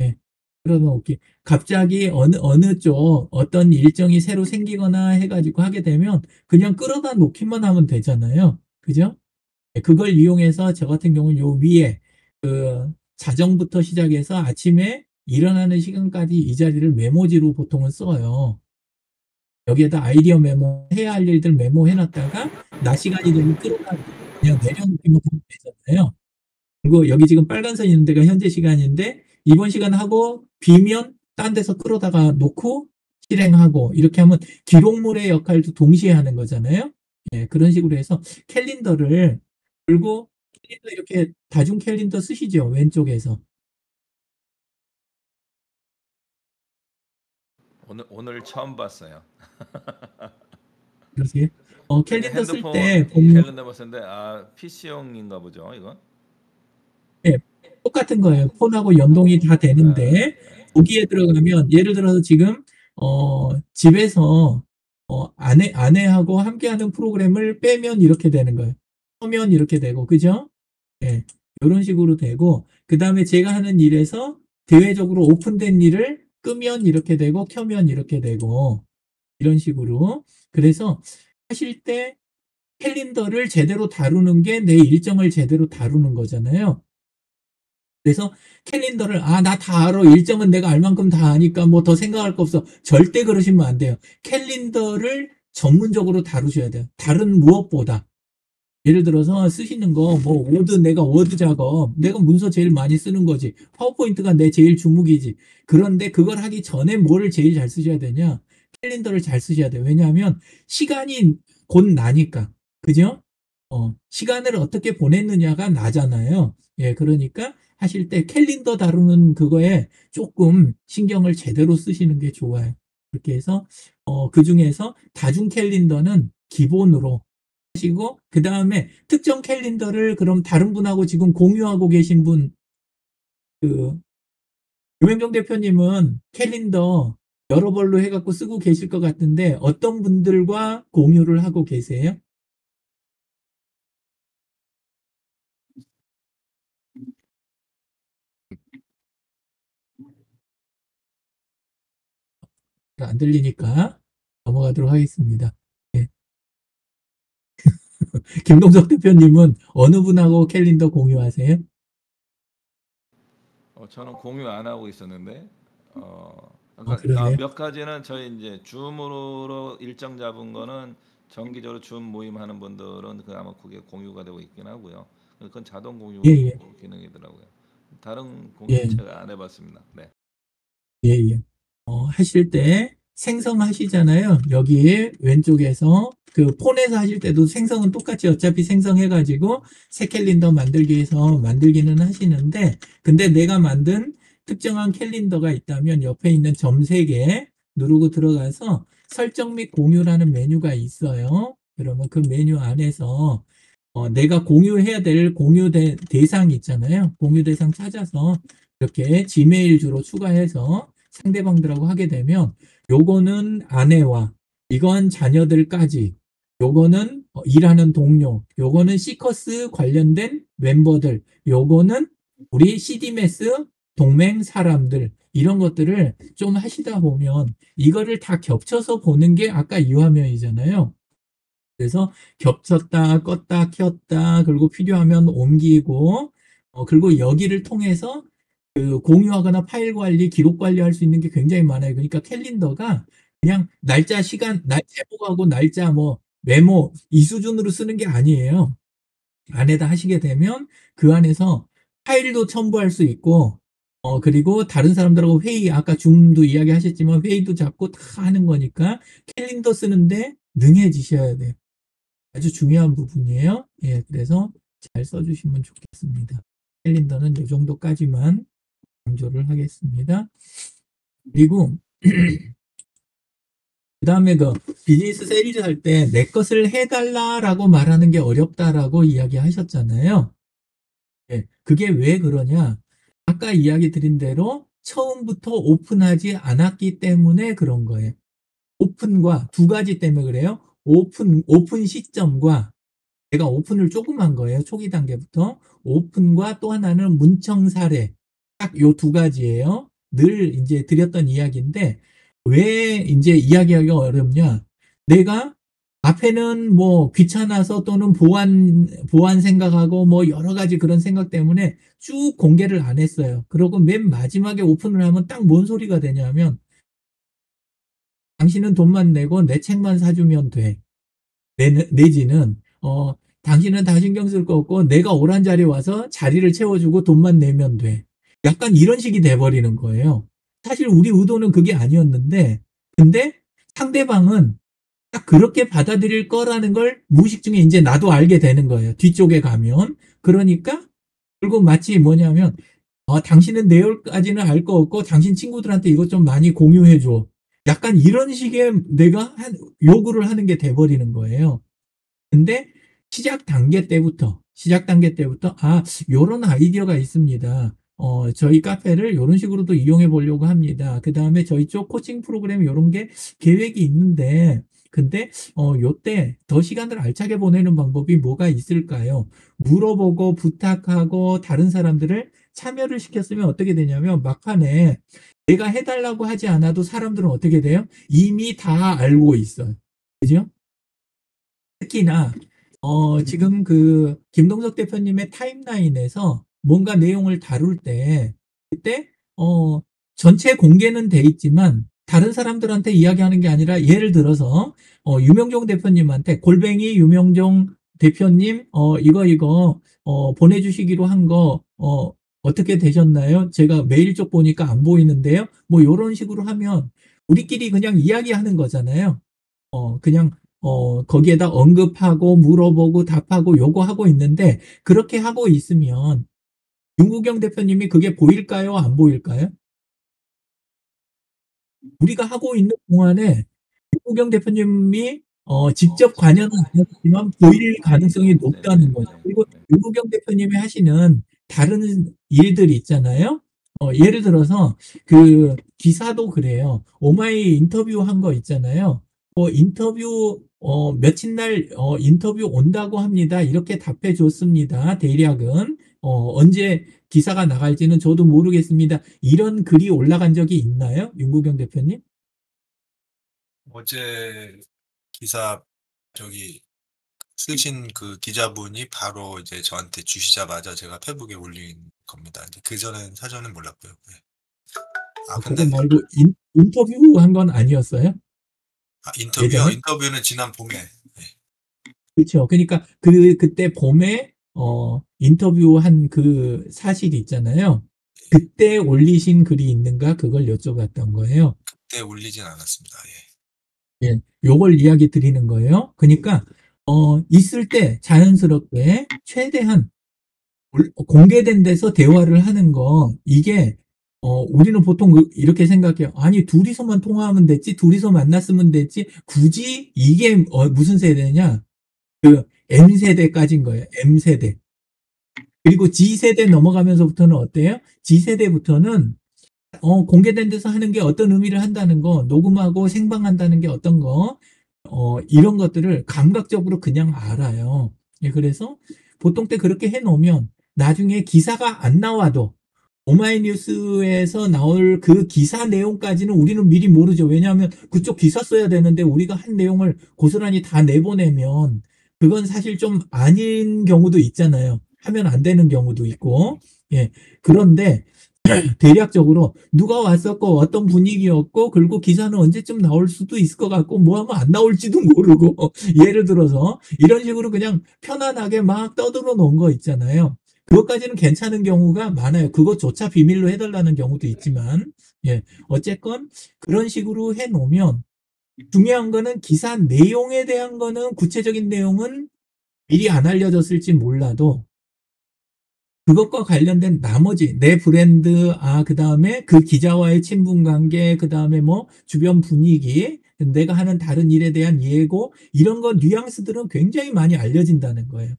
예. 끌어다 놓기. 갑자기 어느 쪽 어떤 일정이 새로 생기거나 해가지고 하게 되면 그냥 끌어다 놓기만 하면 되잖아요. 그죠? 예, 그걸 이용해서 저 같은 경우는 요 위에 그 자정부터 시작해서 아침에 일어나는 시간까지 이 자리를 메모지로 보통은 써요. 여기에다 아이디어 메모, 해야 할 일들 메모해놨다가 낮 시간이 되면 끌어다 그냥 내려놓기만 하면 되잖아요. 그리고 여기 지금 빨간 선 있는 데가 현재 시간인데 이번 시간 하고 비면 딴 데서 끌어다가 놓고 실행하고 이렇게 하면 기록물의 역할도 동시에 하는 거잖아요. 예, 그런 식으로 해서 캘린더를 그리고 캘린더 이렇게 다중 캘린더 쓰시죠 왼쪽에서. 오늘 처음 봤어요. 그러세요? 캘린더 쓸 핸드폰 때 보면 캘린더 봤는데 PC용인가 보죠, 이거? 예, 똑같은 거예요. 폰하고 연동이 다 되는데 거기에 들어가면 예를 들어서 지금 집에서 아내하고 함께하는 프로그램을 빼면 이렇게 되는 거예요. 켜면 이렇게 되고, 그죠? 예, 이런 식으로 되고, 그 다음에 제가 하는 일에서 대외적으로 오픈된 일을 끄면 이렇게 되고, 켜면 이렇게 되고, 이런 식으로. 그래서 하실 때 캘린더를 제대로 다루는 게 내 일정을 제대로 다루는 거잖아요. 그래서 캘린더를 나 다 알아. 일정은 내가 알 만큼 다 아니까 뭐 더 생각할 거 없어. 절대 그러시면 안 돼요. 캘린더를 전문적으로 다루셔야 돼요. 다른 무엇보다. 예를 들어서 쓰시는 거 뭐 내가 워드 작업 내가 문서 제일 많이 쓰는 거지. 파워포인트가 내 제일 주목이지. 그런데 그걸 하기 전에 뭐를 제일 잘 쓰셔야 되냐? 캘린더를 잘 쓰셔야 돼요. 왜냐하면 시간이 곧 나니까. 그죠? 시간을 어떻게 보냈느냐가 나잖아요. 예, 그러니까 하실 때 캘린더 다루는 그거에 조금 신경을 제대로 쓰시는 게 좋아요. 그렇게 해서 그 중에서 다중 캘린더는 기본으로 하시고, 그 다음에 특정 캘린더를 그럼 다른 분하고 지금 공유하고 계신 분, 유명정 대표님은 캘린더 여러 벌로 해갖고 쓰고 계실 것 같은데 어떤 분들과 공유를 하고 계세요? 안 들리니까 넘어가도록 하겠습니다. 네. 김동석 대표님은 어느 분하고 캘린더 공유하세요? 저는 공유 안 하고 있었는데 그러세요? 몇 가지는 저희 이제 줌으로 일정 잡은 거는 정기적으로 줌 모임 하는 분들은 아마 그게 공유가 되고 있긴 하고요. 그건 자동 공유 예. 기능이더라고요. 다른 공유 예. 제가 안 해봤습니다. 네. 예. 하실 때 생성하시잖아요. 여기 왼쪽에서 그 폰에서 하실 때도 생성은 똑같이 어차피 생성해가지고 새 캘린더 만들기 위해서 만들기는 하시는데, 근데 내가 만든 특정한 캘린더가 있다면 옆에 있는 점 3개 누르고 들어가서 설정 및 공유라는 메뉴가 있어요. 그러면 그 메뉴 안에서 내가 공유해야 될 공유 대상 있잖아요. 공유 대상 찾아서 이렇게 지메일 주로 추가해서 상대방들하고 하게 되면 요거는 아내와 이건 자녀들까지, 요거는 일하는 동료, 요거는 시커스 관련된 멤버들, 요거는 우리 CD메스 동맹 사람들, 이런 것들을 좀 하시다 보면 이거를 다 겹쳐서 보는 게 아까 이 화면이잖아요. 그래서 겹쳤다 껐다 켰다 그리고 필요하면 옮기고, 그리고 여기를 통해서 그 공유하거나 파일 관리, 기록 관리할 수 있는 게 굉장히 많아요. 그러니까 캘린더가 그냥 날짜, 시간, 제목하고 날짜, 뭐 메모 이 수준으로 쓰는 게 아니에요. 안에다 하시게 되면 그 안에서 파일도 첨부할 수 있고, 그리고 다른 사람들하고 회의, 아까 줌도 이야기하셨지만 회의도 잡고 다 하는 거니까 캘린더 쓰는데 능해지셔야 돼요. 아주 중요한 부분이에요. 예, 그래서 잘 써주시면 좋겠습니다. 캘린더는 이 정도까지만 강조를 하겠습니다. 그리고 그 다음에 그 비즈니스 세일즈 할 때 내 것을 해달라라고 말하는 게 어렵다라고 이야기하셨잖아요. 예, 그게 왜 그러냐? 아까 이야기 드린 대로 처음부터 오픈하지 않았기 때문에 그런 거예요. 오픈과 두 가지 때문에 그래요. 오픈 시점과 제가 오픈을 조금 한 거예요. 초기 단계부터. 오픈과 또 하나는 문청 사례. 딱 요 두 가지예요. 늘 이제 드렸던 이야기인데 왜 이제 이야기하기가 어렵냐? 내가 앞에는 뭐 귀찮아서 또는 보안 생각하고 뭐 여러 가지 그런 생각 때문에 쭉 공개를 안 했어요. 그러고 맨 마지막에 오픈을 하면 딱 뭔 소리가 되냐면 당신은 돈만 내고 내 책만 사주면 돼. 내지는 당신은 다 신경 쓸 거 없고 내가 오란 자리에 와서 자리를 채워주고 돈만 내면 돼. 약간 이런 식이 돼버리는 거예요. 사실 우리 의도는 그게 아니었는데, 근데 상대방은 딱 그렇게 받아들일 거라는 걸 무의식 중에 이제 나도 알게 되는 거예요. 뒤쪽에 가면. 그러니까 결국 마치 뭐냐면 당신은 내용까지는 알 거 없고 당신 친구들한테 이것 좀 많이 공유해줘. 약간 이런 식의 내가 요구를 하는 게 돼버리는 거예요. 근데 시작 단계 때부터 요런 아이디어가 있습니다. 저희 카페를 요런 식으로도 이용해 보려고 합니다. 그다음에 저희 쪽 코칭 프로그램 요런 게 계획이 있는데 근데 요때 더 시간을 알차게 보내는 방법이 뭐가 있을까요? 물어보고 부탁하고 다른 사람들을 참여를 시켰으면 어떻게 되냐면 막판에 내가 해 달라고 하지 않아도 사람들은 어떻게 돼요? 이미 다 알고 있어요. 그죠? 특히나 지금 그 김동석 대표님의 타임라인에서 뭔가 내용을 다룰 때 그때 전체 공개는 돼 있지만 다른 사람들한테 이야기하는 게 아니라 예를 들어서 유명종 대표님한테 골뱅이 유명종 대표님 이거 보내주시기로 한 거 어떻게 되셨나요? 제가 메일 쪽 보니까 안 보이는데요. 뭐 요런 식으로 하면 우리끼리 그냥 이야기하는 거잖아요. 그냥 거기에다 언급하고 물어보고 답하고 요거 하고 있는데 그렇게 하고 있으면 윤구경 대표님이 그게 보일까요? 안 보일까요? 우리가 하고 있는 동안에 윤구경 대표님이 직접 관여는 안 했지만 보일 가능성이 높다는 거죠. 그리고 윤구경 대표님이 하시는 다른 일들이 있잖아요. 예를 들어서 그 기사도 그래요. 오마이 인터뷰 한 거 있잖아요. 인터뷰 며칠 날 인터뷰 온다고 합니다. 이렇게 답해 줬습니다. 대략은 언제 기사가 나갈지는 저도 모르겠습니다. 이런 글이 올라간 적이 있나요? 윤구경 대표님? 어제 기사 저기 쓰신 그 기자분이 바로 이제 저한테 주시자마자 제가 페북에 올린 겁니다. 이제 그전엔 사전은 몰랐고요. 네. 그거 근데 말고 인터뷰 한 건 아니었어요? 인터뷰요? 예전에? 인터뷰는 지난 봄에. 네. 그렇죠. 그러니까 그때 봄에 인터뷰한 그 사실이 있잖아요. 그때 올리신 글이 있는가 그걸 여쭤봤던 거예요. 그때 올리진 않았습니다. 예. 예, 요걸 이야기 드리는 거예요. 그러니까 있을 때 자연스럽게 최대한 공개된 데서 대화를 하는 거 이게 우리는 보통 이렇게 생각해요. 아니 둘이서만 통화하면 됐지, 둘이서 만났으면 됐지. 굳이 이게 무슨 세대냐? 그 M세대까지인 거예요. M세대. 그리고 G세대 넘어가면서부터는 어때요? G세대부터는 공개된 데서 하는 게 어떤 의미를 한다는 거, 녹음하고 생방한다는 게 어떤 거, 이런 것들을 감각적으로 그냥 알아요. 예, 그래서 보통 때 그렇게 해놓으면 나중에 기사가 안 나와도 오마이뉴스에서 나올 그 기사 내용까지는 우리는 미리 모르죠. 왜냐하면 그쪽 기사 써야 되는데 우리가 한 내용을 고스란히 다 내보내면 그건 사실 좀 아닌 경우도 있잖아요. 하면 안 되는 경우도 있고. 예. 그런데 대략적으로 누가 왔었고 어떤 분위기였고 그리고 기사는 언제쯤 나올 수도 있을 것 같고 뭐 하면 안 나올지도 모르고 예를 들어서 이런 식으로 그냥 편안하게 막 떠들어 놓은 거 있잖아요. 그것까지는 괜찮은 경우가 많아요. 그것조차 비밀로 해달라는 경우도 있지만 예 어쨌건 그런 식으로 해놓으면 중요한 거는 기사 내용에 대한 거는 구체적인 내용은 미리 안 알려졌을지 몰라도 그것과 관련된 나머지 내 브랜드, 그다음에 그 기자와의 친분 관계, 그다음에 뭐 주변 분위기, 내가 하는 다른 일에 대한 예고 이런 거 뉘앙스들은 굉장히 많이 알려진다는 거예요.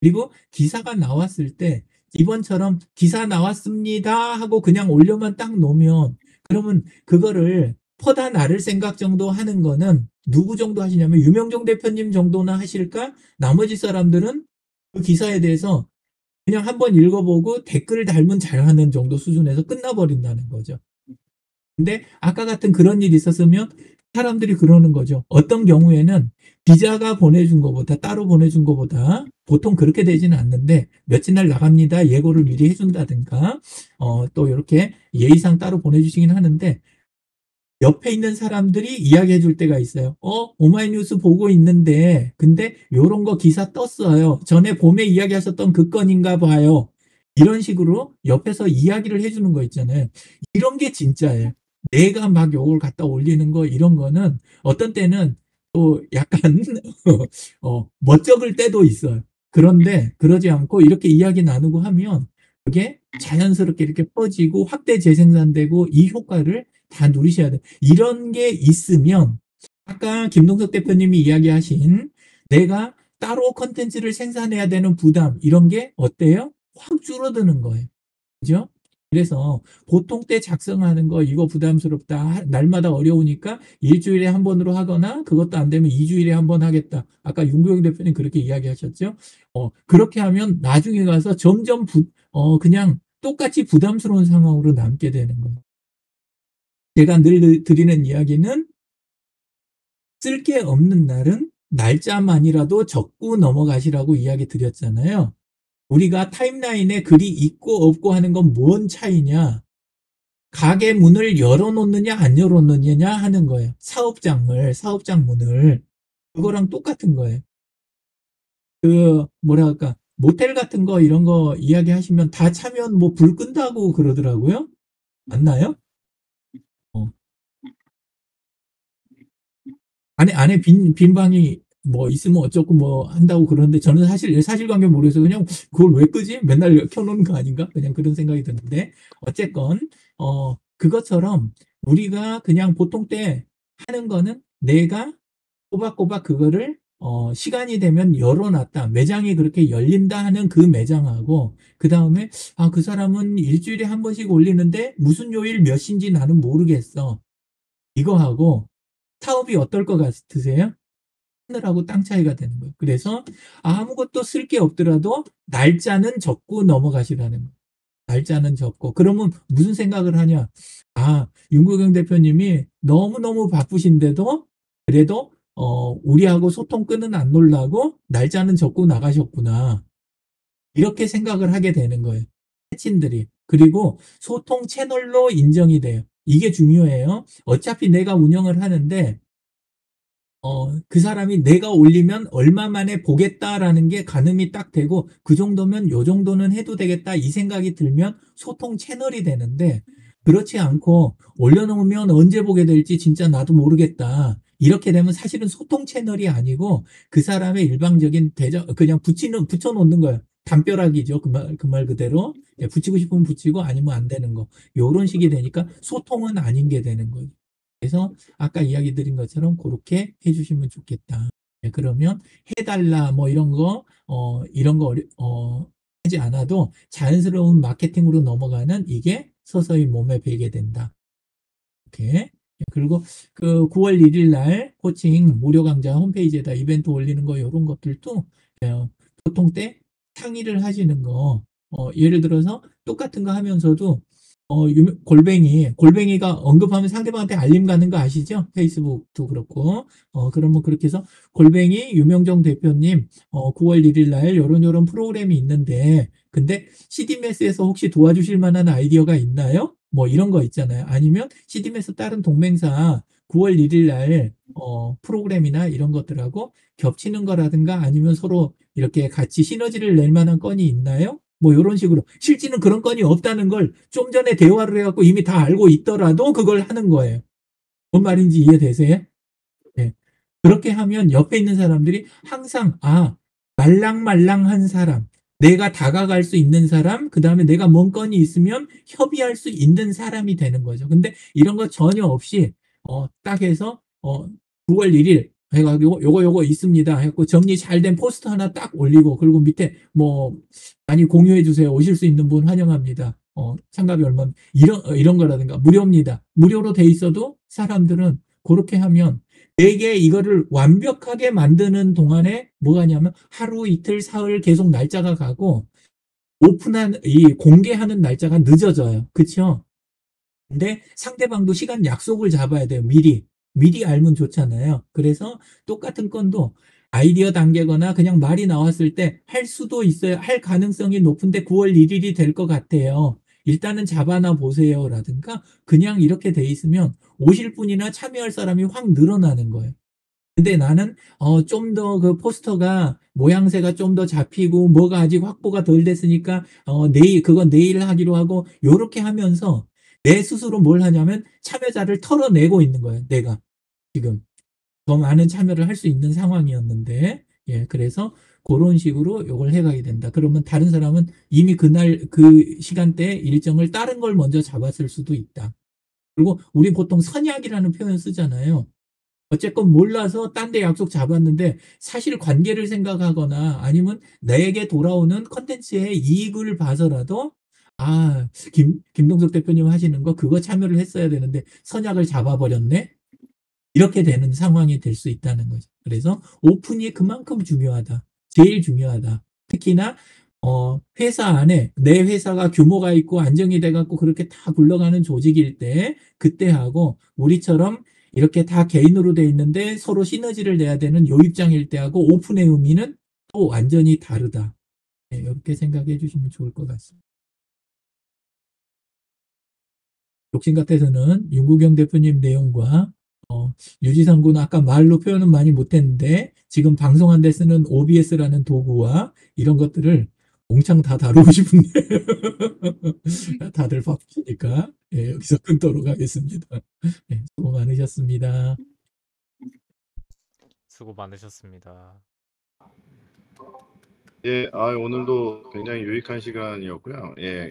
그리고 기사가 나왔을 때 이번처럼 기사 나왔습니다 하고 그냥 올려만 딱 놓으면 그러면 그거를 퍼다 나를 생각 정도 하는 거는 누구 정도 하시냐면 유명종 대표님 정도나 하실까? 나머지 사람들은 그 기사에 대해서 그냥 한번 읽어보고 댓글을 달면 잘하는 정도 수준에서 끝나버린다는 거죠. 근데 아까 같은 그런 일이 있었으면 사람들이 그러는 거죠. 어떤 경우에는 기자가 보내준 것보다 따로 보내준 것보다 보통 그렇게 되지는 않는데 며칠 날 나갑니다. 예고를 미리 해준다든가 또 이렇게 예의상 따로 보내주시긴 하는데 옆에 있는 사람들이 이야기해 줄 때가 있어요. 오마이뉴스 보고 있는데 근데 요런 거 기사 떴어요. 전에 봄에 이야기하셨던 그 건인가 봐요. 이런 식으로 옆에서 이야기를 해주는 거 있잖아요. 이런 게 진짜예요. 내가 막 요걸 갖다 올리는 거 이런 거는 어떤 때는 또 약간 멋쩍을 때도 있어요. 그런데 그러지 않고 이렇게 이야기 나누고 하면 그게 자연스럽게 이렇게 퍼지고 확대 재생산되고 이 효과를 다 누리셔야 돼요. 이런 게 있으면 아까 김동석 대표님이 이야기하신 내가 따로 컨텐츠를 생산해야 되는 부담 이런 게 어때요? 확 줄어드는 거예요. 그죠? 그래서 보통 때 작성하는 거 이거 부담스럽다. 날마다 어려우니까 일주일에 한 번으로 하거나 그것도 안 되면 2주일에 한 번 하겠다. 아까 윤구영 대표님 그렇게 이야기하셨죠? 그렇게 하면 나중에 가서 점점 그냥 똑같이 부담스러운 상황으로 남게 되는 거예요. 제가 늘 드리는 이야기는 쓸 게 없는 날은 날짜만이라도 적고 넘어가시라고 이야기 드렸잖아요. 우리가 타임라인에 글이 있고 없고 하는 건 뭔 차이냐? 가게 문을 열어놓느냐 안 열어놓느냐 하는 거예요. 사업장 문을. 그거랑 똑같은 거예요. 뭐랄까 모텔 같은 거 이런 거 이야기하시면 다 차면 뭐 불 끈다고 그러더라고요. 맞나요? 안에 빈 방이 뭐 있으면 어쩌고 뭐 한다고 그러는데 저는 사실관계 모르겠어요. 그냥 그걸 왜 끄지? 맨날 켜놓는 거 아닌가? 그냥 그런 생각이 드는데 어쨌건 그것처럼 우리가 그냥 보통 때 하는 거는 내가 꼬박꼬박 그거를 시간이 되면 열어놨다. 매장이 그렇게 열린다 하는 그 매장하고 그 다음에 그 사람은 일주일에 한 번씩 올리는데 무슨 요일 몇 시인지 나는 모르겠어. 이거하고 사업이 어떨 것 같으세요? 하늘하고 땅 차이가 되는 거예요. 그래서 아무것도 쓸 게 없더라도 날짜는 적고 넘어가시라는 거예요. 날짜는 적고. 그러면 무슨 생각을 하냐? 윤구경 대표님이 너무너무 바쁘신데도 그래도 우리하고 소통 끈은 안 놓으려고 날짜는 적고 나가셨구나. 이렇게 생각을 하게 되는 거예요. 패친들이. 그리고 소통 채널로 인정이 돼요. 이게 중요해요. 어차피 내가 운영을 하는데 그 사람이 내가 올리면 얼마 만에 보겠다라는 게 가늠이 딱 되고 그 정도면 요 정도는 해도 되겠다 이 생각이 들면 소통 채널이 되는데 그렇지 않고 올려놓으면 언제 보게 될지 진짜 나도 모르겠다. 이렇게 되면 사실은 소통 채널이 아니고 그 사람의 일방적인 그냥 붙여놓는 거예요. 담벼락이죠. 그 말 그대로. 붙이고 싶으면 붙이고 아니면 안 되는 거. 요런 식이 되니까 소통은 아닌 게 되는 거예요. 그래서 아까 이야기 드린 것처럼 그렇게 해주시면 좋겠다. 그러면 해달라 뭐 이런 거 하지 않아도 자연스러운 마케팅으로 넘어가는 이게 서서히 몸에 배게 된다. 이렇게. 그리고 그 9월 1일 날 코칭 무료 강좌 홈페이지에다 이벤트 올리는 거 이런 것들도 보통 때 상의를 하시는 거 예를 들어서 똑같은 거 하면서도 골뱅이가 언급하면 상대방한테 알림 가는 거 아시죠? 페이스북도 그렇고 그러면 그렇게 해서 골뱅이 유명정 대표님 9월 1일 날 요런 프로그램이 있는데 근데 CDMS에서 혹시 도와주실 만한 아이디어가 있나요? 뭐 이런 거 있잖아요. 아니면 CDMS 다른 동맹사 9월 1일 날 프로그램이나 이런 것들하고 겹치는 거라든가 아니면 서로 이렇게 같이 시너지를 낼 만한 건이 있나요? 뭐 이런 식으로 실제는 그런 건이 없다는 걸 좀 전에 대화를 해갖고 이미 다 알고 있더라도 그걸 하는 거예요. 뭔 말인지 이해되세요? 네. 그렇게 하면 옆에 있는 사람들이 항상 말랑말랑한 사람, 내가 다가갈 수 있는 사람, 그 다음에 내가 뭔 건이 있으면 협의할 수 있는 사람이 되는 거죠. 근데 이런 거 전혀 없이 딱 해서 9월 1일 해가지고 요거 있습니다 해갖고 정리 잘 된 포스터 하나 딱 올리고 그리고 밑에 뭐 많이 공유해 주세요. 오실 수 있는 분 환영합니다. 참가비 얼마 이런 거라든가 무료입니다. 무료로 돼 있어도 사람들은 그렇게 하면 되게 이거를 완벽하게 만드는 동안에 뭐가 하냐면 하루 이틀 사흘 계속 날짜가 가고 공개하는 날짜가 늦어져요. 그렇죠? 근데 상대방도 시간 약속을 잡아야 돼요. 미리 알면 좋잖아요. 그래서 똑같은 건도 아이디어 단계거나 그냥 말이 나왔을 때 할 수도 있어요. 할 가능성이 높은데 9월 1일이 될 것 같아요. 일단은 잡아놔 보세요. 라든가 그냥 이렇게 돼 있으면 오실 분이나 참여할 사람이 확 늘어나는 거예요. 근데 나는 좀 더 그 포스터가 모양새가 좀 더 잡히고 뭐가 아직 확보가 덜 됐으니까 그건 내일 하기로 하고 요렇게 하면서 내 스스로 뭘 하냐면 참여자를 털어내고 있는 거예요. 내가 지금 더 많은 참여를 할 수 있는 상황이었는데 그래서 그런 식으로 요걸 해가게 된다. 그러면 다른 사람은 이미 그날 그 시간대 일정을 다른 걸 먼저 잡았을 수도 있다. 그리고 우리 보통 선약이라는 표현 쓰잖아요. 어쨌건 몰라서 딴 데 약속 잡았는데 사실 관계를 생각하거나 아니면 나에게 돌아오는 컨텐츠의 이익을 봐서라도 김동석 대표님 하시는 거 그거 참여를 했어야 되는데 선약을 잡아버렸네? 이렇게 되는 상황이 될 수 있다는 거죠. 그래서 오픈이 그만큼 중요하다. 제일 중요하다. 특히나 회사 안에 내 회사가 규모가 있고 안정이 돼갖고 그렇게 다 굴러가는 조직일 때 그때 하고 우리처럼 이렇게 다 개인으로 돼 있는데 서로 시너지를 내야 되는 요 입장일 때하고 오픈의 의미는 또 완전히 다르다. 네, 이렇게 생각해 주시면 좋을 것 같습니다. 욕심 같아서는 윤구경 대표님 내용과 유지상 군은 아까 말로 표현은 많이 못했는데 지금 방송한 데 쓰는 OBS라는 도구와 이런 것들을 몽창 다 다루고 싶은데 다들 바쁘시니까 여기서 끊도록 하겠습니다. 수고 많으셨습니다. 수고 많으셨습니다. 예, 오늘도 굉장히 유익한 시간이었고요. 예,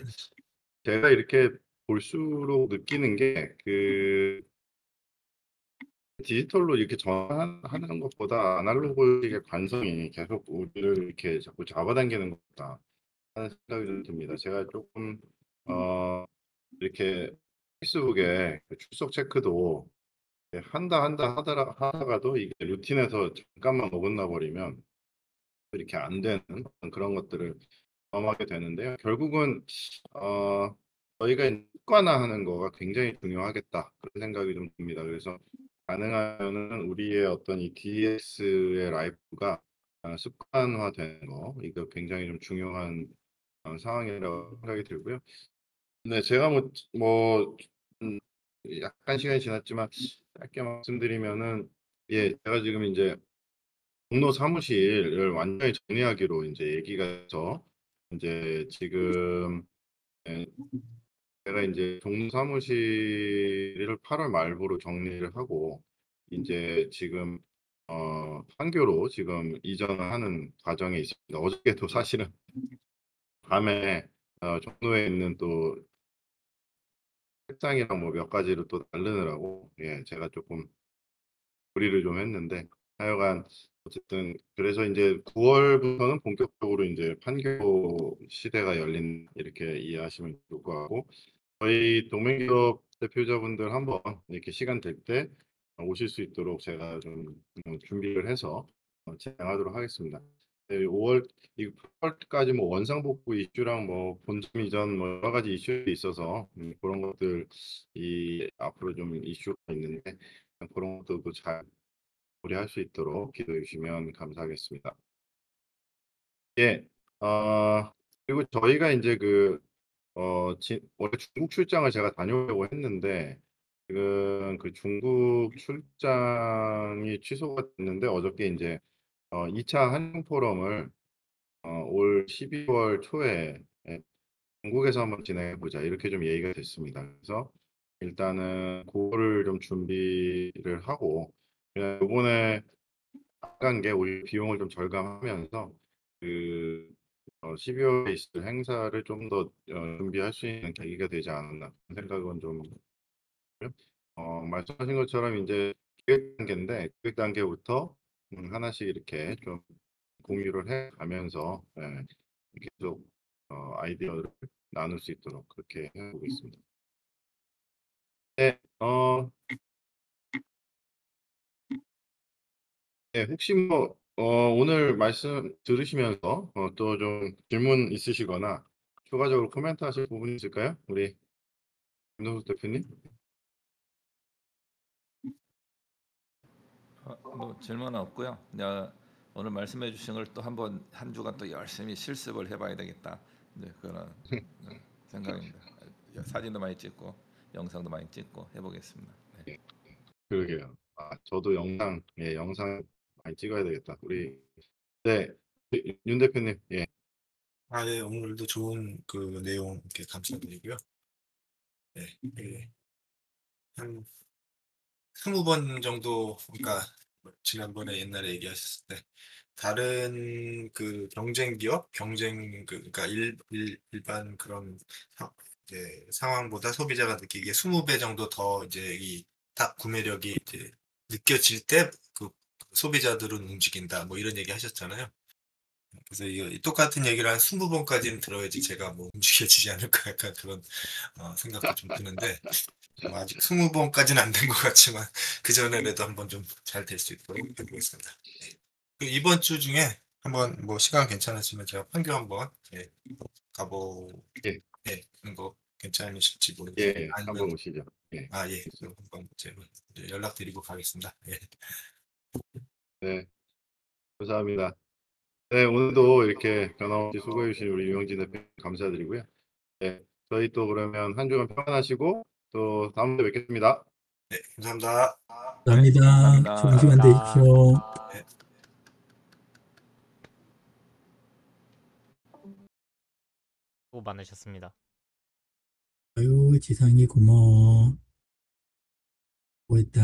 제가 이렇게 볼수록 느끼는 게 디지털로 이렇게 전환하는 것보다 아날로그의 관성이 계속 우리를 이렇게 자꾸 잡아당기는 것 같다 하는 생각이 좀 듭니다. 제가 조금 이렇게 페이스북에 출석 체크도 하다가도 이게 루틴에서 잠깐만 어긋나 버리면 이렇게 안 되는 그런 것들을 경험하게 되는데요. 결국은 저희가 습관화하는 거가 굉장히 중요하겠다 그런 생각이 좀 듭니다. 그래서 가능하면은 우리의 어떤 이 DX의 라이프가 습관화되는 거 이거 굉장히 좀 중요한 상황이라고 생각이 들고요. 네, 제가 음, 약간 시간이 지났지만 짧게 말씀드리면은 제가 지금 이제 종로 사무실을 완전히 정리하기로 이제 얘기가 해서 이제 지금 예, 제가 이제 종로 사무실을 8월 말부로 정리를 하고 이제 지금 판교로 지금 이전을 하는 과정에 있습니다. 어저께도 사실은 밤에 종로에 있는 또 책상이랑 뭐 몇 가지를 또 다르느라고 제가 조금 무리를 좀 했는데 하여간 어쨌든 그래서 이제 9월부터는 본격적으로 이제 판교 시대가 열린 이렇게 이해하시면 좋을 것 같고 저희 동맹기업 대표자분들 한번 이렇게 시간 될 때 오실 수 있도록 제가 좀 준비를 해서 진행하도록 하겠습니다. 5월, 8월까지 뭐 원상복구 이슈랑 뭐 본점 이전 뭐 여러 가지 이슈들이 있어서 그런 것들 앞으로 좀 이슈가 있는데 그런 것들도 잘 우리할 수 있도록 기도해 주시면 감사하겠습니다. 예, 그리고 저희가 이제 원래 중국 출장을 제가 다녀오려고 했는데 지금 그 중국 출장이 취소가 됐는데 어저께 이제 2차 한중 포럼을 올 12월 초에 중국에서 한번 진행해 보자 이렇게 좀 얘기가 됐습니다. 그래서 일단은 그거를 좀 준비를 하고 그냥 이번에 나간 게 우리 비용을 좀 절감하면서 12월에 있을 행사를 좀 더 준비할 수 있는 계기가 되지 않았나 그런 생각은 좀 말씀하신 것처럼 이제 기획 단계인데 기획 단계부터 하나씩 이렇게 좀 공유를 해 가면서 계속 아이디어를 나눌 수 있도록 그렇게 해보겠습니다. 네, 혹시 뭐 오늘 말씀 들으시면서 또 좀 질문 있으시거나 추가적으로 코멘트 하실 부분 있을까요? 우리 김동숙 대표님? 뭐 질문은 없고요. 그냥 오늘 말씀해 주신 걸 또 한번 한 주간 또 열심히 실습을 해봐야 되겠다. 이제 그런 생각입니다. 사진도 많이 찍고 영상도 많이 찍고 해보겠습니다. 네. 그러게요. 저도 영상 많이 찍어야 되겠다. 우리 윤 대표님, 네, 오늘도 좋은 그 내용 이렇게 감사드리고요. 네, 한 20번 정도, 그러니까 지난번에 옛날에 얘기하셨을 때 다른 그 경쟁 기업, 그러니까 일반 그런 이제 상황보다 소비자가 느끼기에 20배 정도 더 이제 이 딱 구매력이 이제 느껴질 때 그 소비자들은 움직인다, 뭐 이런 얘기 하셨잖아요. 그래서 이 똑같은 얘기를 한 20번까지는 들어야지 제가 뭐 움직여지지 않을까 약간 그런 생각도 좀 드는데 뭐 아직 20번까지는 안 된 것 같지만 그 전에라도 한번 좀 잘 될 수 있도록 해보겠습니다. 네. 그 이번 주 중에 한번 뭐 시간 괜찮으시면 제가 판교 한번 가보는 예. 거 괜찮으실지 모르겠어요. 예, 아니면 한번 오시죠. 예. 예, 그럼 한번 제가 연락드리고 가겠습니다. 예. 네, 감사합니다. 네, 오늘도 이렇게 변함없이 수고해 주신 우리 유영진 대표님 감사드리고요. 네, 저희 또 그러면 한 주간 평안하시고 또 다음 주에 뵙겠습니다. 네, 감사합니다. 감사합니다. 감사합니다. 좋은 시간 되십시오. 수고 많으셨습니다. 아유, 지상이 고마워. 고했다.